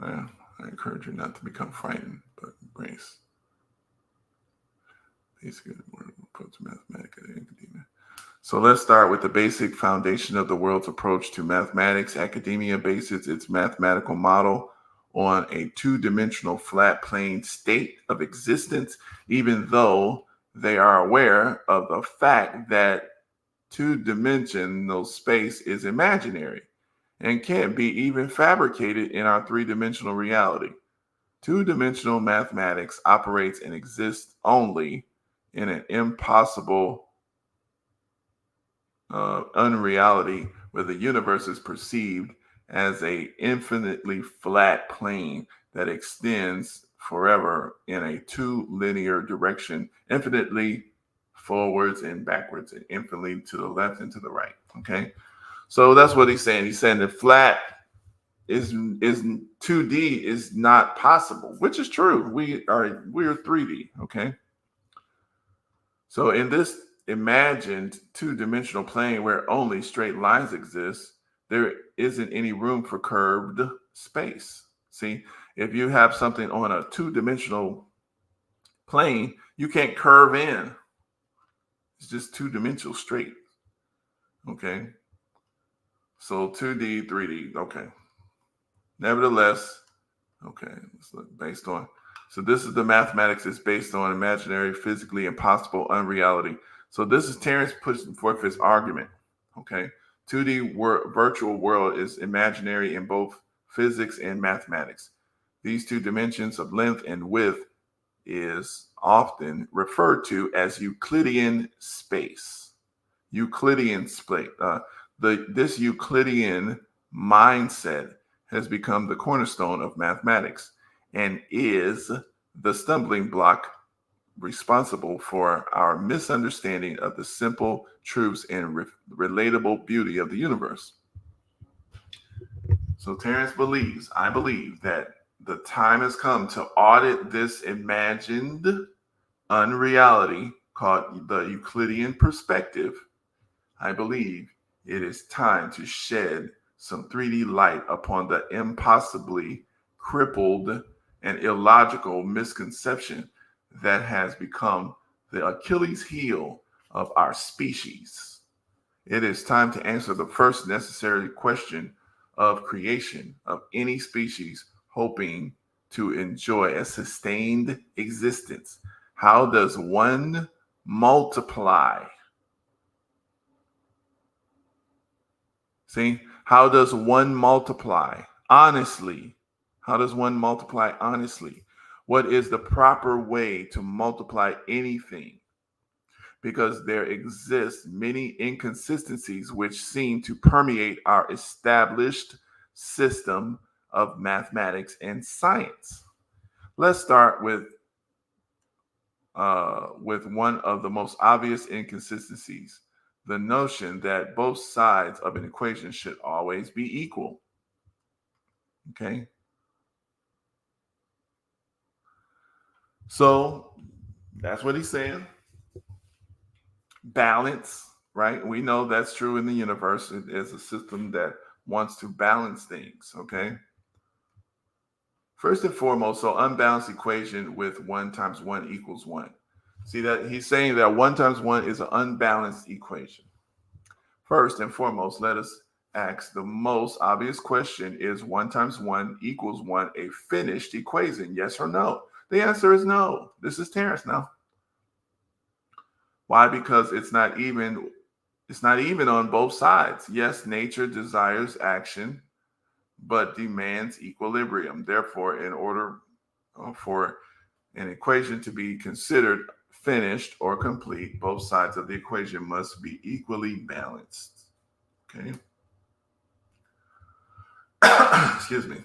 I encourage you not to become frightened, but embrace. Basically, we're approach to mathematics and academia. So let's start with the basic foundation of the world's approach to mathematics. Academia bases its mathematical model on a two-dimensional flat plane state of existence, even though they are aware of the fact that two-dimensional space is imaginary and can't be even fabricated in our three-dimensional reality. Two-dimensional mathematics operates and exists only in an impossible unreality where the universe is perceived as a infinitely flat plane that extends forever in a two linear direction, infinitely forwards and backwards, and infinitely to the left and to the right. Okay, so that's what he's saying. He's saying that flat is 2D is not possible, which is true. We are 3D. Okay, so in this imagined two-dimensional plane where only straight lines exist, there isn't any room for curved space. See, if you have something on a two-dimensional plane, you can't curve in. It's just two-dimensional straight. Okay. So 2D, 3D. Okay. Nevertheless, okay, let's look based on. So this is the mathematics is based on imaginary, physically impossible unreality. So this is Terrence pushing forth his argument. Okay. 2D virtual world is imaginary in both physics and mathematics. These two dimensions of length and width is often referred to as Euclidean space. Euclidean space. This Euclidean mindset has become the cornerstone of mathematics and is the stumbling block responsible for our misunderstanding of the simple truths and relatable beauty of the universe. So Terrence believes, I believe, that the time has come to audit this imagined unreality called the Euclidean perspective. I believe it is time to shed some 3D light upon the impossibly crippled and illogical misconception that has become the Achilles heel of our species. It is time to answer the first necessary question of creation of any species hoping to enjoy a sustained existence. How does one multiply? See, how does one multiply honestly? How does one multiply honestly? What is the proper way to multiply anything? Because there exist many inconsistencies which seem to permeate our established system of mathematics and science. Let's start with one of the most obvious inconsistencies, the notion that both sides of an equation should always be equal. Okay. So that's what he's saying. Balance, right? We know that's true in the universe. It is a system that wants to balance things, okay? First and foremost, so unbalanced equation with 1 times 1 equals 1. See that he's saying that 1 times 1 is an unbalanced equation. First and foremost, let us ask the most obvious question: is 1 times 1 equals 1 a finished equation? Yes or no? The answer is no. This is Terrence now. Why? Because it's not even on both sides. Yes, nature desires action, but demands equilibrium. Therefore, in order for an equation to be considered finished or complete, both sides of the equation must be equally balanced. Okay. Excuse me.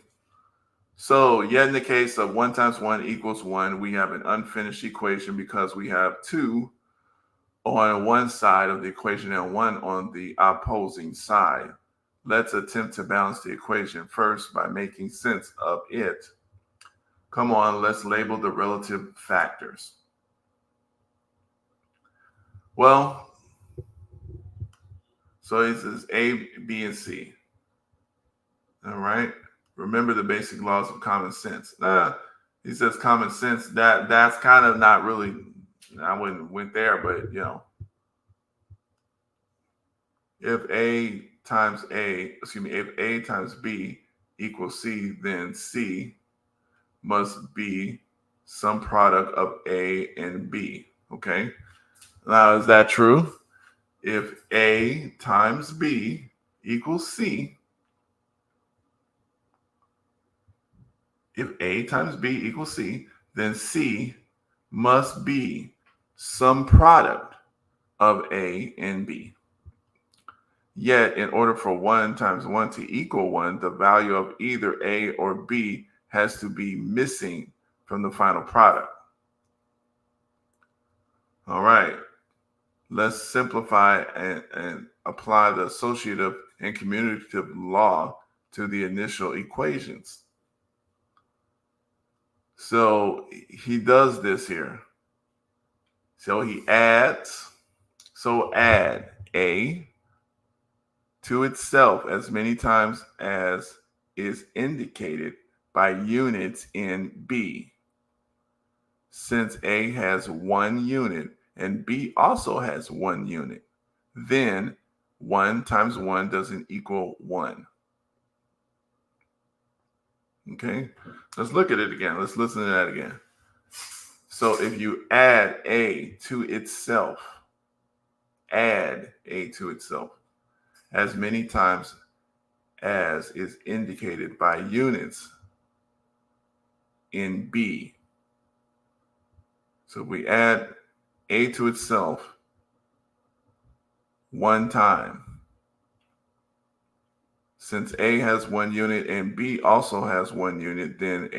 So yet in the case of 1 times 1 equals 1, we have an unfinished equation because we have 2 on one side of the equation and 1 on the opposing side. Let's attempt to balance the equation first by making sense of it. Come on, let's label the relative factors. Well, so it says A, B, and C. All right. Remember the basic laws of common sense. He says common sense. That's kind of not really. I went there, but if A times B equals C, then C must be some product of A and B. Okay. Now, is that true? If A times B equals C, if A times B equals C, then C must be some product of A and B. Yet, in order for 1 times 1 to equal 1, the value of either A or B has to be missing from the final product. All right. Let's simplify and apply the associative and commutative law to the initial equations. So he does this here. So he adds, add A to itself as many times as is indicated by units in B. Since A has 1 unit and B also has 1 unit, then 1 times 1 doesn't equal 1. Okay, let's look at it again. Let's listen to that again. So if you add A to itself, as many times as is indicated by units in B. So we add A to itself 1 time. Since A has 1 unit and B also has 1 unit, then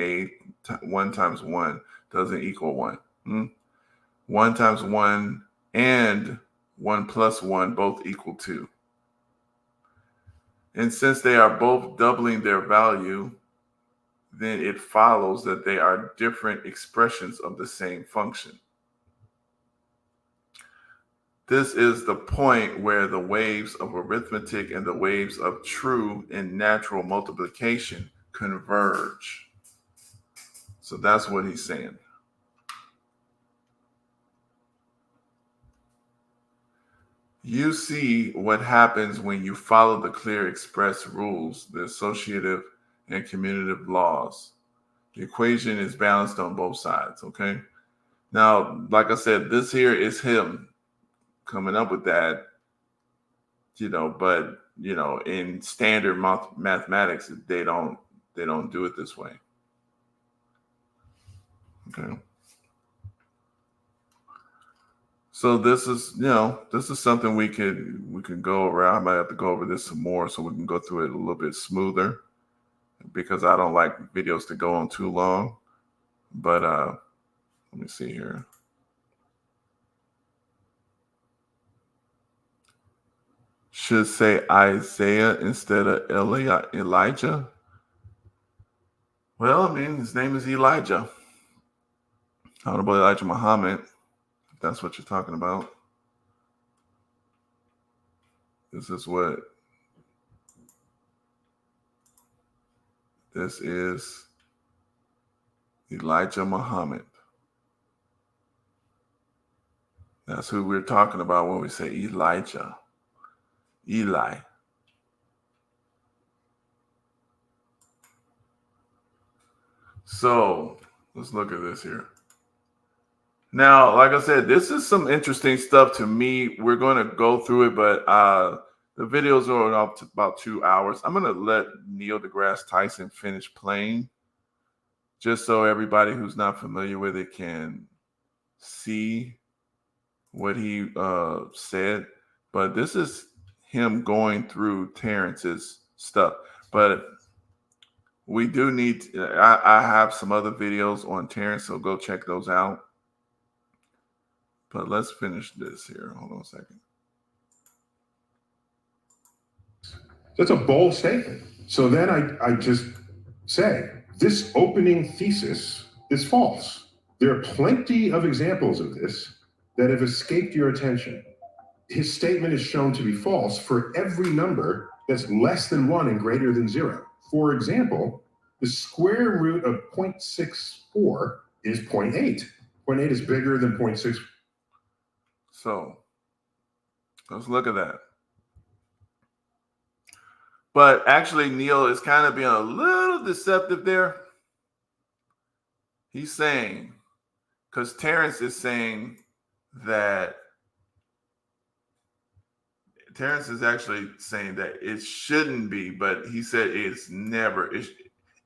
1 times 1 doesn't equal 1. 1 times 1 and 1 plus 1 both equal 2. And since they are both doubling their value, then it follows that they are different expressions of the same function. This is the point where the waves of arithmetic and the waves of true and natural multiplication converge. So that's what he's saying. You see what happens when you follow the clear express rules, the associative and commutative laws. The equation is balanced on both sides, okay? Now, like I said, this here is him coming up with that, but in standard mathematics, they don't do it this way. Okay. So this is something we could go around. I might have to go over this some more so we can go through it a little bit smoother, because I don't like videos to go on too long. But let me see here. Should say Isaiah instead of Elijah. Well, I mean, his name is Elijah. Honorable Elijah Muhammad, if that's what you're talking about. This is Elijah Muhammad. That's who we're talking about when we say Elijah. Eli. So let's look at this here. Now, like I said, this is some interesting stuff to me. We're going to go through it, but the videos are up to about 2 hours. I'm going to let Neil deGrasse Tyson finish playing, just so everybody who's not familiar with it can see what he said. But this is him going through Terrence's stuff. But we do need, I have some other videos on Terrence, so go check those out. But let's finish this here. Hold on a second. That's a bold statement. So then I just say, this opening thesis is false. There are plenty of examples of this that have escaped your attention. His statement is shown to be false for every number that's less than 1 and greater than 0. For example, the square root of 0.64 is 0.8. 0.8 is bigger than 0.6. So let's look at that. But actually, Neil is kind of being a little deceptive there. He's saying, because Terrence is saying that, Terrence is actually saying that it shouldn't be, but he said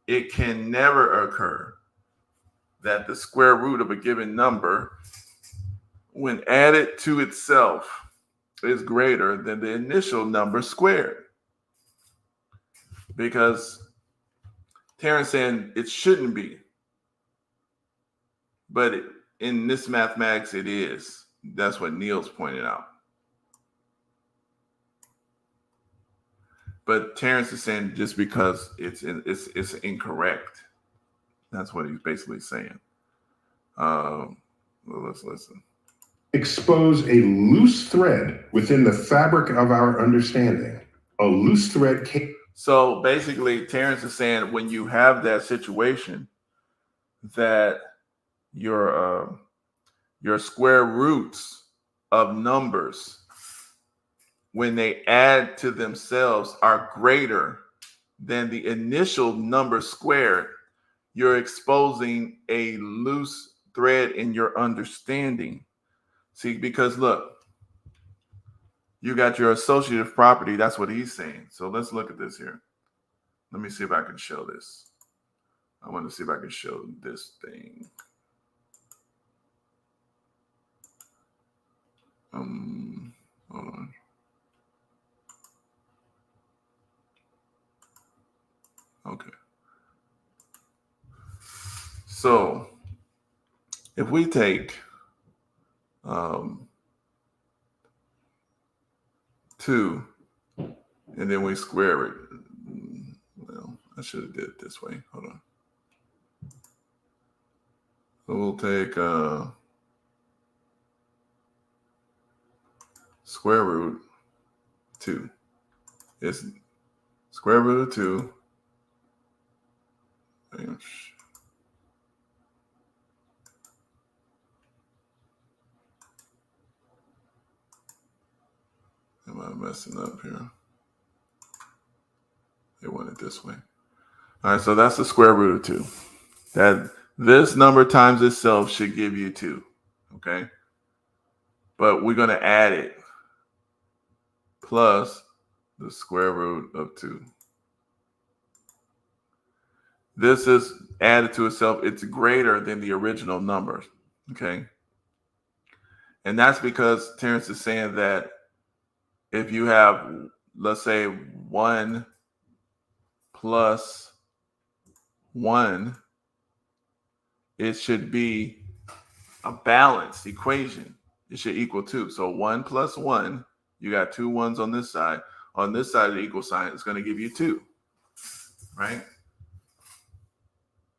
it can never occur that the square root of a given number, when added to itself, is greater than the initial number squared. Because Terrence saying it shouldn't be, but in this mathematics it is. That's what Neil's pointed out. But Terrence is saying just because it's incorrect. That's what he's basically saying. Well, let's listen. Expose a loose thread within the fabric of our understanding. A loose thread can. So basically, Terrence is saying when you have that situation, that your square roots of numbers, when they add to themselves, are greater than the initial number squared, you're exposing a loose thread in your understanding. See, because look, you got your associative property. That's what he's saying. So let's look at this here. Let me see if I can show this. I want to see if I can show this thing. Hold on. Okay. So if we take 2 and then we square it. Well, I should have did it this way. Hold on. So we'll take square root 2. It's square root of 2. Am I messing up here? They want it this way. All right, so that's the square root of 2. That this number times itself should give you 2. Okay. But we're going to add it plus the square root of 2. This is added to itself. It's greater than the original number. Okay. And that's because Terrence is saying that if you have, let's say, 1 plus 1, it should be a balanced equation. It should equal 2. So 1 plus 1, you got 2 1s on this side. On this side of the equal sign, it's going to give you 2, right?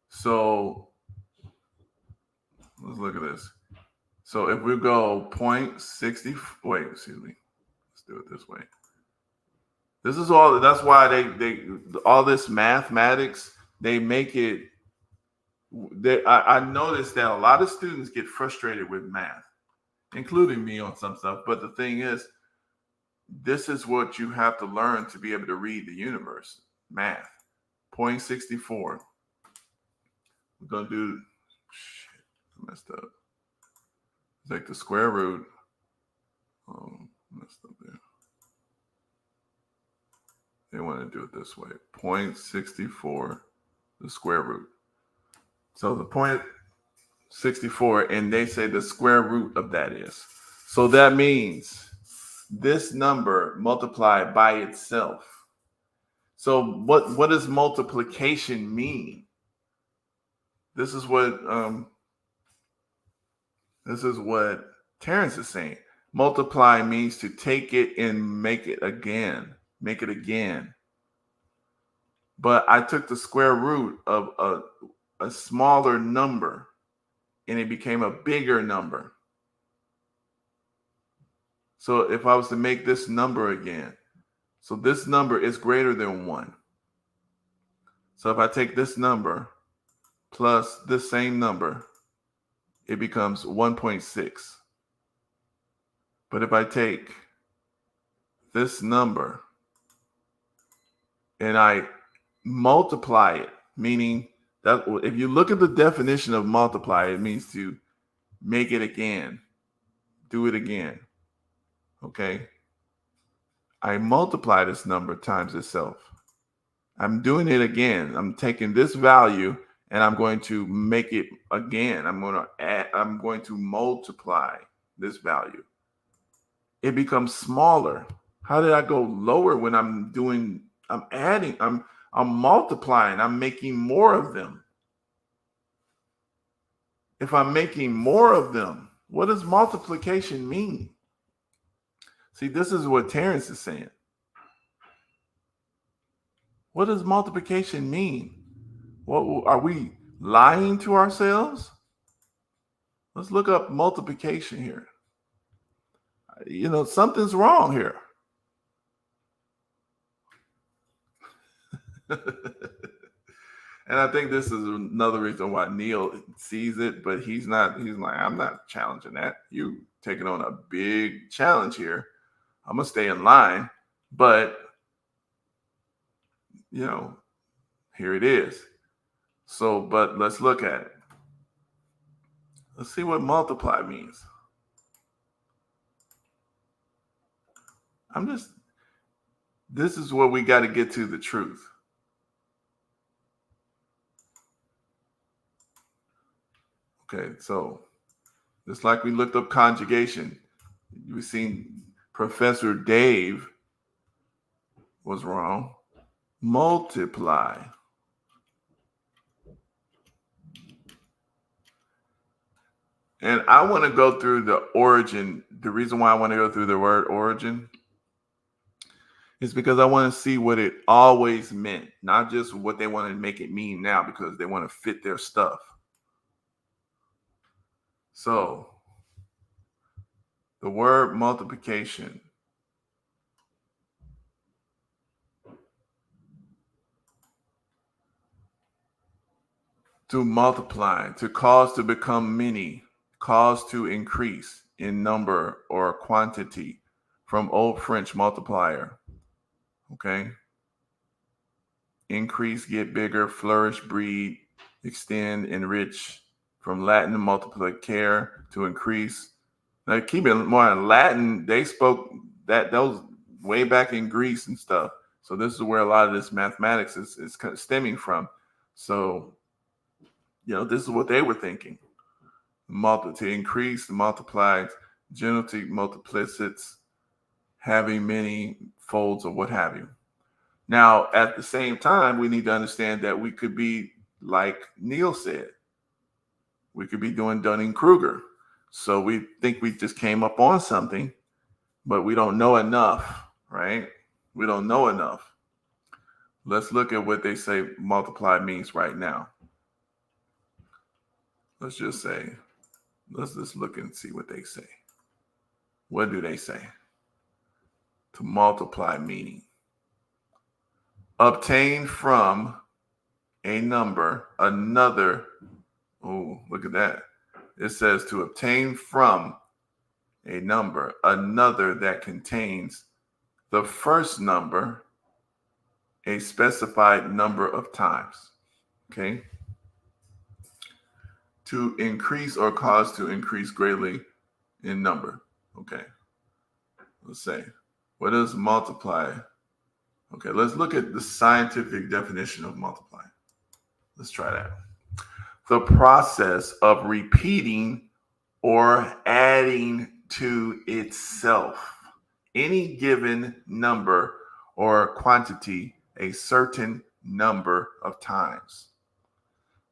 So let's look at this. So if we go 0.60, wait, excuse me. Let's do it this way. This is all. That's why they all this mathematics. They make it. I noticed that a lot of students get frustrated with math, including me on some stuff. But the thing is, this is what you have to learn to be able to read the universe. Math. 0.64. We're gonna do. Shit, I messed up. Take the square root. Oh, messed up there. They want to do it this way. 0.64, the square root. So the 0.64, and they say the square root of that is. So that means this number multiplied by itself. So what does multiplication mean? This is what Terrence is saying. Multiply means to take it and make it again. Make it again. But I took the square root of a smaller number and it became a bigger number. So if I was to make this number again, so this number is greater than 1. So if I take this number plus this same number, it becomes 1.6. But if I take this number and I multiply it, meaning that if you look at the definition of multiply, it means to make it again, do it again. Okay. I multiply this number times itself. I'm doing it again. I'm taking this value and I'm going to make it again. I'm going to multiply this value. It becomes smaller. How did I go lower when I'm adding, I'm multiplying, I'm making more of them. If I'm making more of them, what does multiplication mean? See, this is what Terrence is saying. What does multiplication mean? What are we lying to ourselves? Let's look up multiplication here. You know, something's wrong here. And I think this is another reason why Neil sees it, but he's like, I'm not challenging that. You taking on a big challenge here. I'm going to stay in line, but you know, here it is. So, but let's look at it. Let's see what multiply means. This is where we got to get to the truth. Okay, so just like we looked up conjugation, we've seen Professor Dave was wrong. Multiply. And I want to go through the origin. The reason why I want to go through the word origin is because I want to see what it always meant, not just what they want to make it mean now because they want to fit their stuff. So, the word multiplication. To multiply, to cause to become many, cause to increase in number or quantity, from Old French multiplier. Okay. Increase, get bigger, flourish, breed, extend, enrich. From Latin multiplicare, to increase. Now keep in mind, Latin, they spoke that was way back in Greece and stuff. So this is where a lot of this mathematics is stemming from. So, you know, this is what they were thinking. To increase, multiply, genitive multiplicities, having many folds or what have you. Now, at the same time, we need to understand that we could be, like Neil said, we could be doing Dunning-Kruger. So we think we just came up on something, but we don't know enough, right? We don't know enough. Let's look at what they say multiply means right now. Let's just look and see what they say. What do they say? To multiply meaning. Obtain from a number another. Oh, look at that. It says to obtain from a number another that contains the first number a specified number of times. Okay. To increase or cause to increase greatly in number. Okay. Let's say, what does multiply? Okay, let's look at the scientific definition of multiply. Let's try that. The process of repeating or adding to itself any given number or quantity a certain number of times.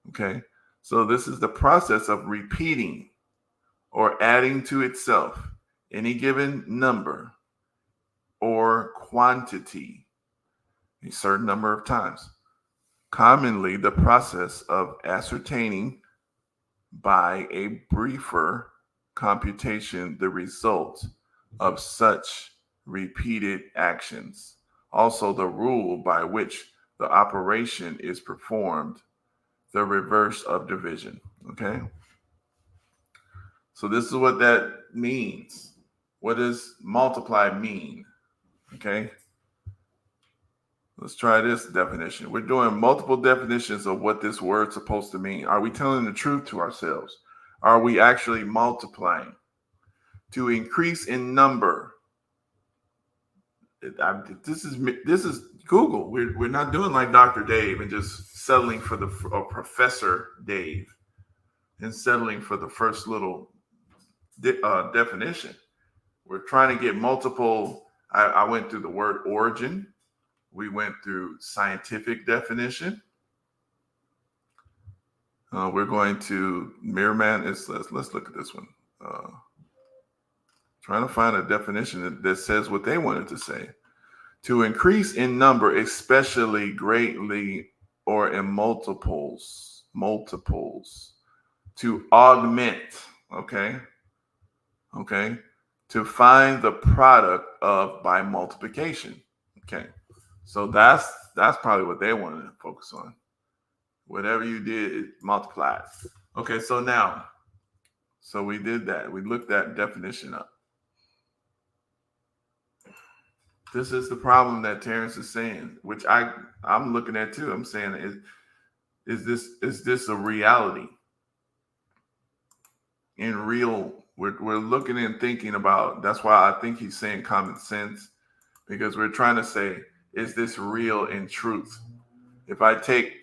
Okay, so this is the process of repeating or adding to itself any given number or quantity a certain number of times. Commonly, the process of ascertaining by a briefer computation the result of such repeated actions. Also, the rule by which the operation is performed, the reverse of division. Okay? So this is what that means. What does multiply mean? Okay? Let's try this definition. We're doing multiple definitions of what this word's supposed to mean. Are we telling the truth to ourselves? Are we actually multiplying? To increase in number. This is Google. We're not doing like Dr. Dave and just settling for or Professor Dave and settling for the first little definition. We're trying to get multiple. I went through the word origin. We went through scientific definition. We're going to Mirrorman. Let's look at this one. Trying to find a definition that says what they wanted to say. To increase in number, especially greatly or in multiples. To augment. Okay. To find the product of by multiplication. Okay. So that's probably what they wanted to focus on. Whatever you did, it multiplied. Okay, so we did that. We looked that definition up. This is the problem that Terrence is saying, which I'm looking at too. I'm saying, is this a reality? In real, we're looking and thinking about. That's why I think he's saying common sense, because we're trying to say, is this real in truth? If I take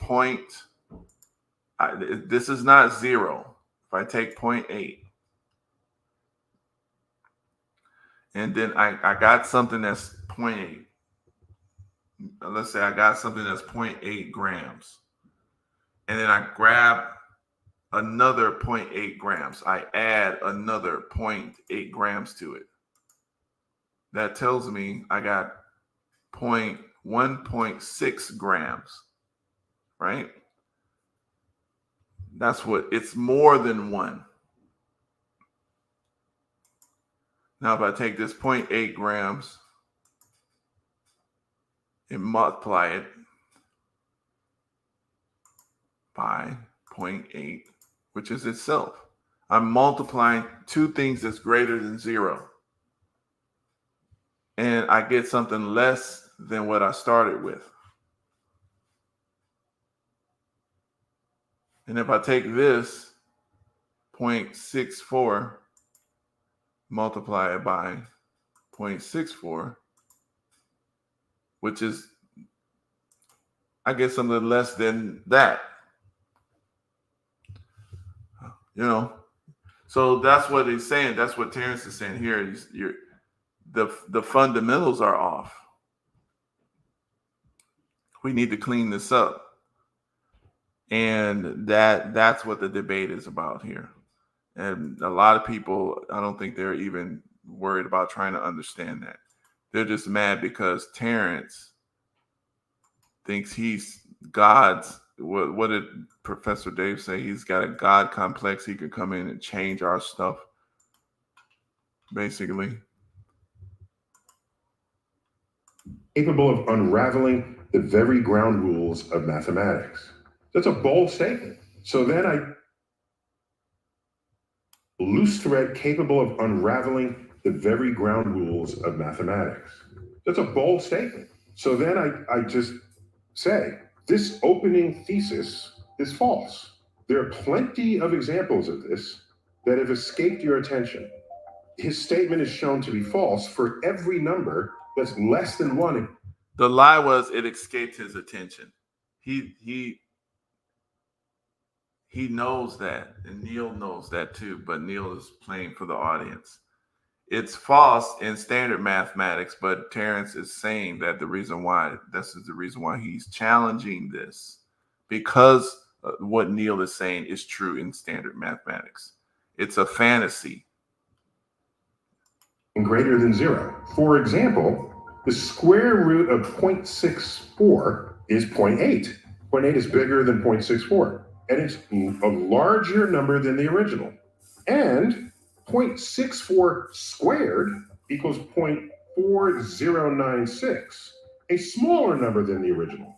this is not 0. If I take 0.8, and then I got something that's 0.8. Let's say I got something that's 0.8 grams. And then I grab another 0.8 grams. I add another 0.8 grams to it. That tells me I got 1.6 grams, right? That's what it's more than 1. Now, if I take this 0.8 grams and multiply it by 0.8, which is itself, I'm multiplying two things that's greater than 0. And I get something less than what I started with. And if I take this 0.64, multiply it by 0.64, which is, I get something less than that. So that's what he's saying. That's what Terrence is saying here. The fundamentals are off. We need to clean this up. And that's what the debate is about here. And a lot of people, I don't think they're even worried about trying to understand that. They're just mad because Terrence thinks he's God's. What did Professor Dave say? He's got a God complex. He could come in and change our stuff, basically. Capable of unraveling the very ground rules of mathematics. That's a bold statement. So then loose thread capable of unraveling the very ground rules of mathematics. That's a bold statement. So then I just say, this opening thesis is false. There are plenty of examples of this that have escaped your attention. His statement is shown to be false for every number that's less than 1. The lie was it escaped his attention. He knows that, and Neil knows that too, but Neil is playing for the audience. it's false in standard mathematics, but Terrence is saying that this is the reason why he's challenging this, because what Neil is saying is true in standard mathematics. It's a fantasy. Greater than 0. For example, the square root of 0.64 is 0.8. 0.8 is bigger than 0.64, and it's a larger number than the original. And 0.64 squared equals 0.4096, a smaller number than the original.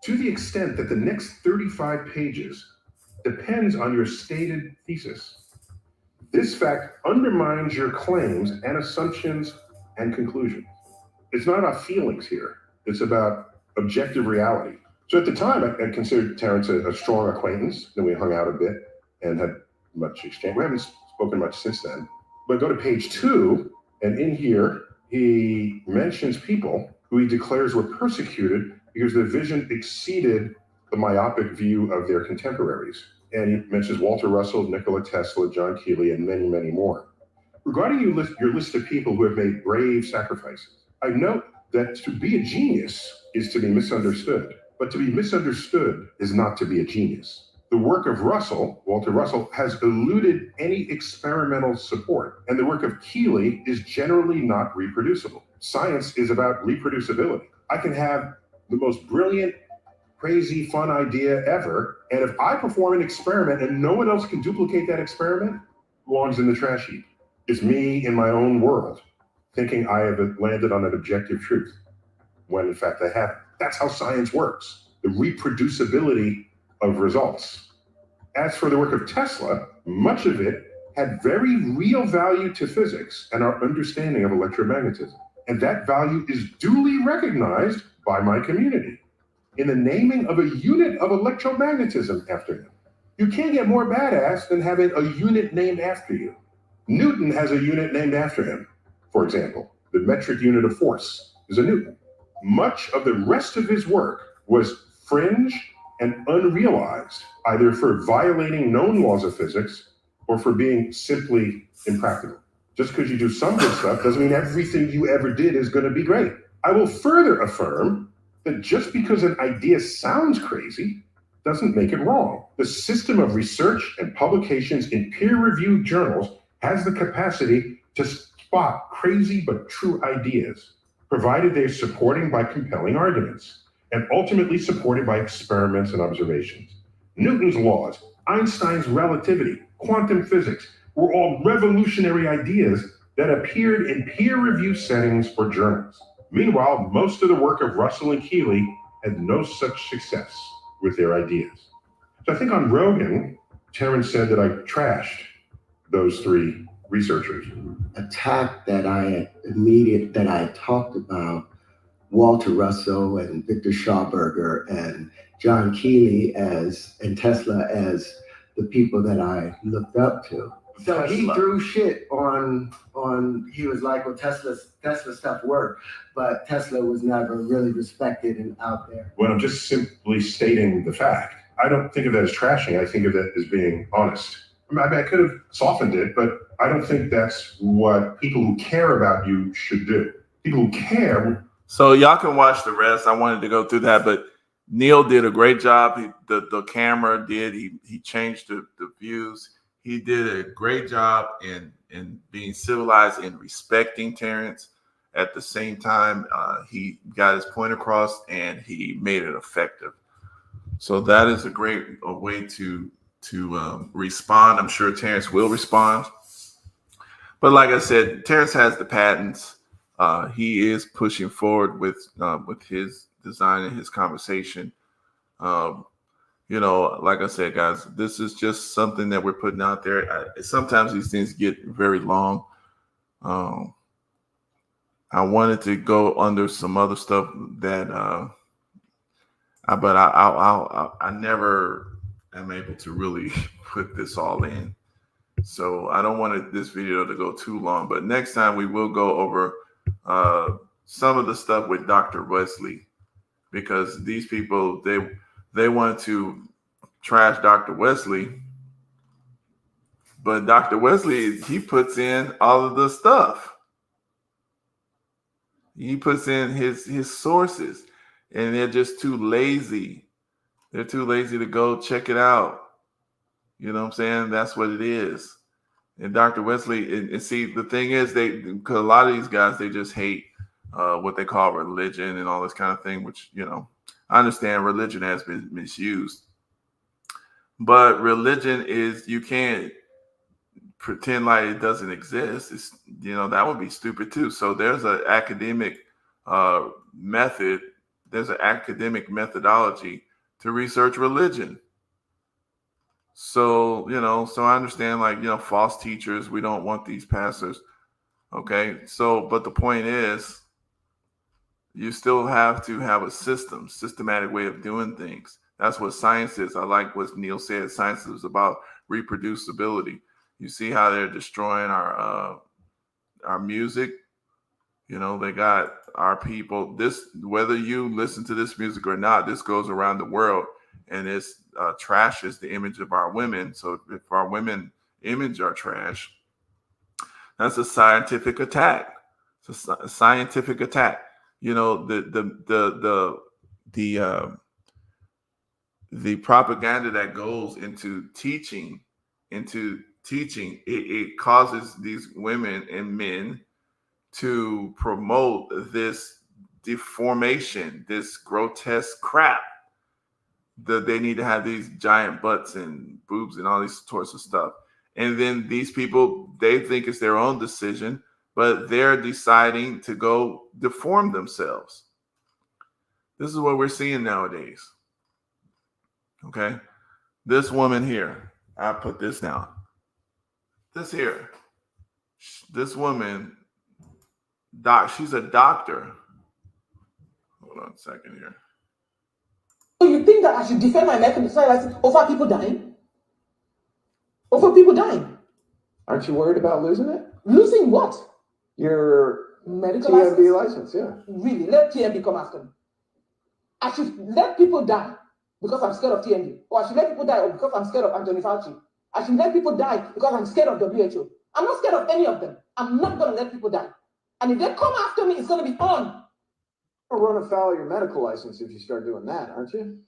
To the extent that the next 35 pages depends on your stated thesis. This fact undermines your claims and assumptions and conclusions. It's not about feelings here. It's about objective reality. So at the time, I considered Terrence a strong acquaintance. Then we hung out a bit and had much exchange. We haven't spoken much since then. But go to page 2, and in here, he mentions people who he declares were persecuted because their vision exceeded the myopic view of their contemporaries. And he mentions Walter Russell, Nikola Tesla, John Keeley, and many, many more. Regarding your list of people who have made brave sacrifices, I note that to be a genius is to be misunderstood, but to be misunderstood is not to be a genius. The work of Walter Russell, has eluded any experimental support, and the work of Keeley is generally not reproducible. Science is about reproducibility. I can have the most brilliant, crazy, fun idea ever, and if I perform an experiment and no one else can duplicate that experiment, it belongs in the trash heap. It's me in my own world, thinking I have landed on an objective truth, when in fact I haven't. That's how science works, the reproducibility of results. As for the work of Tesla, much of it had very real value to physics and our understanding of electromagnetism. And that value is duly recognized by my community in the naming of a unit of electromagnetism after him. You can't get more badass than having a unit named after you. Newton has a unit named after him. For example, the metric unit of force is a Newton. Much of the rest of his work was fringe and unrealized, either for violating known laws of physics or for being simply impractical. Just because you do some good stuff doesn't mean everything you ever did is going to be great. I will further affirm that just because an idea sounds crazy doesn't make it wrong. The system of research and publications in peer-reviewed journals has the capacity to spot crazy but true ideas, provided they're supported by compelling arguments, and ultimately supported by experiments and observations. Newton's laws, Einstein's relativity, quantum physics were all revolutionary ideas that appeared in peer-review settings or journals. Meanwhile, most of the work of Russell and Keeley had no such success with their ideas. So I think on Rogan, Terrence said that I trashed those 3 researchers. Attack that I talked about Walter Russell and Victor Schauberger and John Keeley and Tesla as the people that I looked up to. So he threw shit on he was like, well, Tesla stuff worked, but Tesla was never really respected and out there. When I'm just simply stating the fact, I don't think of that as trashing. I think of it as being honest. I mean, I could have softened it, but I don't think that's what people who care about you should do. People who care. So y'all can watch the rest. I wanted to go through that, but Neil did a great job. The camera did. He changed the views. He did a great job in being civilized and respecting Terrence. At the same time, he got his point across and he made it effective. So that is a great way to respond. I'm sure Terrence will respond. But like I said, Terrence has the patents. He is pushing forward with his design and his conversation. Like I said, guys, this is just something that we're putting out there. Sometimes these things get very long. I wanted to go under some other stuff that, but I never am able to really put this all in. So I don't want this video to go too long. But next time we will go over some of the stuff with Dr. Wesley, because these people they want to trash Dr. Wesley, But Dr. Wesley, he puts in all of the stuff. He puts in his sources, and they're just too lazy. They're too lazy to go check it out. You know what I'm saying? That's what it is. And Dr. Wesley, and see, the thing is, because a lot of these guys, they just hate what they call religion and all this kind of thing, which, you know, I understand religion has been misused. But religion is, you can't pretend like it doesn't exist. It's, you know, that would be stupid too. So there's an academic method, there's an academic methodology to research religion. So, you know, so I understand, like, you know, false teachers, we don't want these pastors. Okay. So, but the point is, you still have to have a systematic way of doing things. That's what science is. I like what Neil said. Science is about reproducibility. You see how they're destroying our music. You know, they got our people. This, whether you listen to this music or not, this goes around the world, and it's trashes the image of our women. So if our women image are trash, that's a scientific attack. It's a scientific attack. You know, the propaganda that goes into teaching, it causes these women and men to promote this deformation, this grotesque crap, that they need to have these giant butts and boobs and all these sorts of stuff. And then these people, they think it's their own decision, but they're deciding to go deform themselves. This is what we're seeing nowadays. Okay. This woman here, I put this down. This here, this woman, she's a doctor. Hold on a second here. So you think that I should defend my medical license over people dying? Over people dying? Aren't you worried about losing it? Losing what? Your medical TMB license, yeah. Really? Let TMB come after me. I should let people die because I'm scared of TMB. Or I should let people die because I'm scared of Anthony Fauci. I should let people die because I'm scared of WHO. I'm not scared of any of them. I'm not going to let people die. And if they come after me, it's going to be on. You'll run afoul of your medical license if you start doing that, aren't you?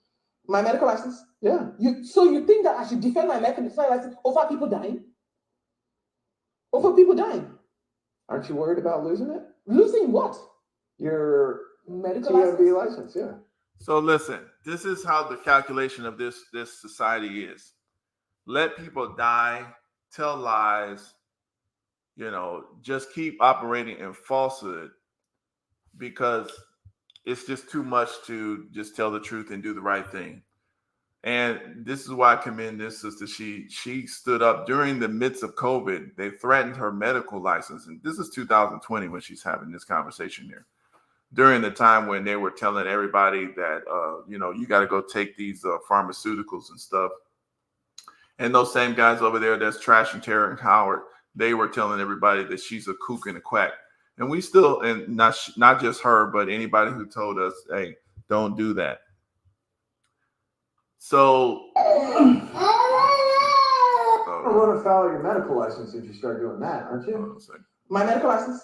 My medical license? Yeah. So you think that I should defend my medical license over people dying? Over people dying? Aren't you worried about losing it? Losing what? Your medical TMB license, yeah. So listen, this is how the calculation of this society is. Let people die, tell lies, you know, just keep operating in falsehood, because it's just too much to just tell the truth and do the right thing. And this is why I commend this sister. She stood up during the midst of COVID. They threatened her medical license. And this is 2020 when she's having this conversation here. During the time when they were telling everybody that, you know, you got to go take these pharmaceuticals and stuff. And those same guys over there that's trashing Terrence Howard, they were telling everybody that she's a kook and a quack. And we still, and not just her, but anybody who told us, hey, don't do that. So, You'll run afoul of your medical license if you start doing that, aren't you? Hold on a second. My medical license?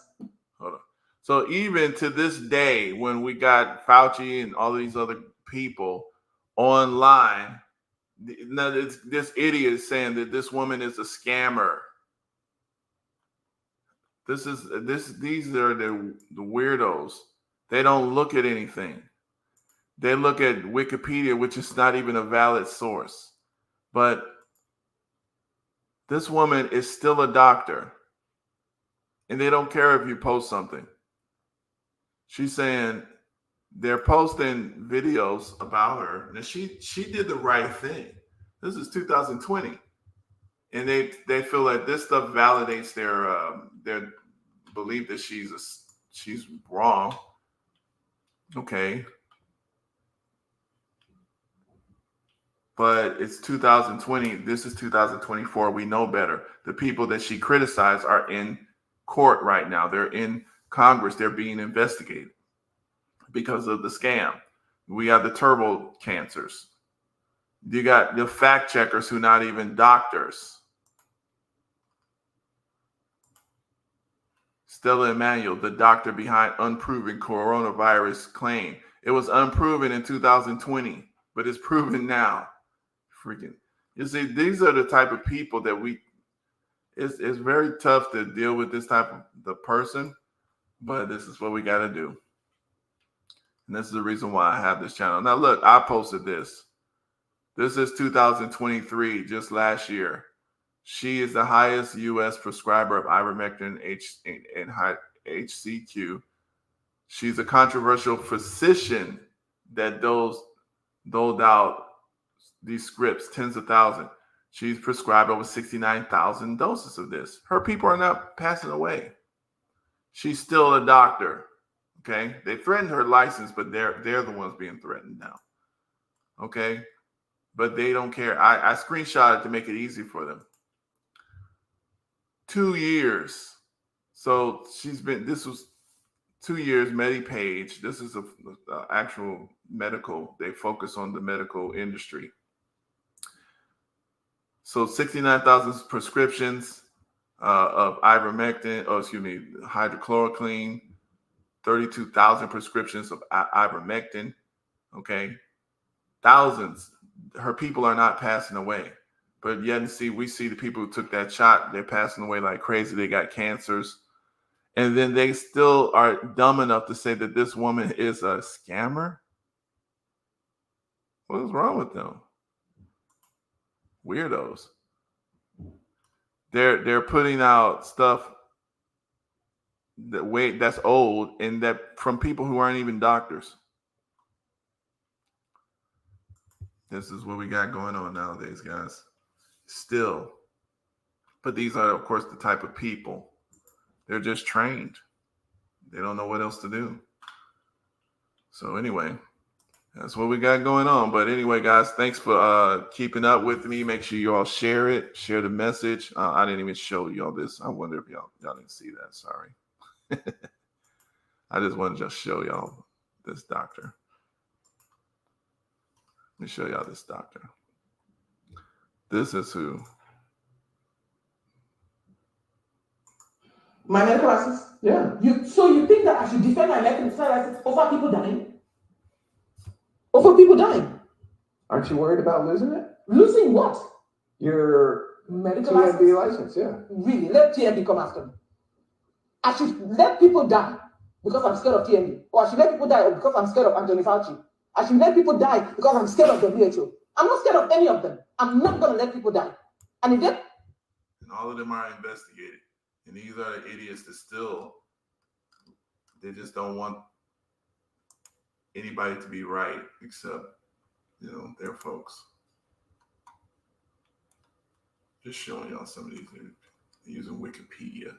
Hold on. So even to this day, when we got Fauci and all these other people online, now this idiot is saying that this woman is a scammer. These are the weirdos. They don't look at anything. They look at Wikipedia, which is not even a valid source. But this woman is still a doctor, and they don't care if you post something. She's saying they're posting videos about her, and she did the right thing. This is 2020, and they feel like this stuff validates their belief that she's wrong. Okay, but it's 2020. This is 2024. We know better. The people that she criticized are in court right now. They're in Congress. They're being investigated because of the scam. We have the turbo cancers. You got the fact checkers who not even doctors. Stella Emanuel, the doctor behind unproven coronavirus claim. It was unproven in 2020, but it's proven now. Freaking. You see, these are the type of people that it's very tough to deal with this type of the person, but this is what we got to do. And this is the reason why I have this channel. Now, look, I posted this. This is 2023, just last year. She is the highest U.S. prescriber of ivermectin and HCQ. She's a controversial physician that doled out these scripts, tens of thousands. She's prescribed over 69,000 doses of this. Her people are not passing away. She's still a doctor. Okay, they threatened her license, but they're the ones being threatened now. Okay, but they don't care. I screenshot it to make it easy for them. 2 years. So this was 2 years, MediPage. This is a actual medical. They focus on the medical industry. So 69,000 prescriptions of ivermectin, hydrochloroquine, 32,000 prescriptions of ivermectin. Okay, thousands. Her people are not passing away. But yet we see the people who took that shot, they're passing away like crazy. They got cancers. And then they still are dumb enough to say that this woman is a scammer. What is wrong with them? Weirdos. They're putting out stuff that's old and that from people who aren't even doctors. This is what we got going on nowadays, guys. Still. But these are, of course, the type of people. They're just trained. They don't know what else to do. So anyway, that's what we got going on. But anyway, guys, thanks for keeping up with me. Make sure you all share it. Share the message. I didn't even show y'all this. I wonder if y'all didn't see that. Sorry. I just want to just show y'all this doctor. Let me show y'all this doctor. This is who. My medical license? Yeah. So you think that I should defend my medical license over people dying? Over people dying? Aren't you worried about losing it? Losing what? Your medical TMB license, yeah. Really? Let TMB come after me. I should let people die because I'm scared of TMB. Or I should let people die because I'm scared of Anthony Fauci. I should let people die because I'm scared of WHO. I'm not scared of any of them. I'm not going to let people die. And if they... And all of them are investigated. And these are the idiots that they just don't want anybody to be right except, their folks. Just showing y'all some of these using Wikipedia.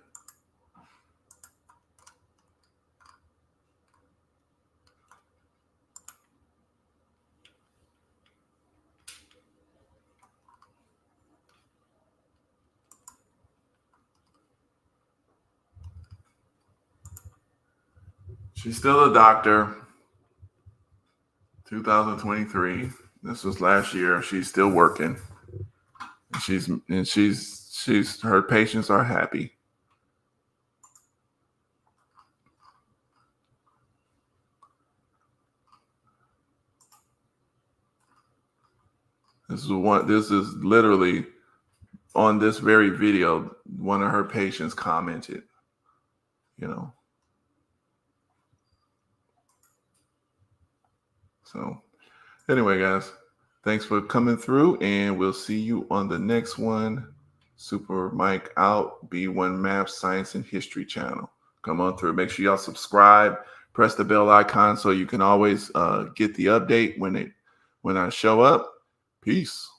She's still a doctor. 2023. This was last year. She's still working. She's her patients are happy. This is literally on this very video, one of her patients commented, So anyway, guys, thanks for coming through, and we'll see you on the next one. Super Mike out. B1 Maps Science and History channel. Come on through. Make sure y'all subscribe. Press the bell icon so you can always get the update when I show up. Peace.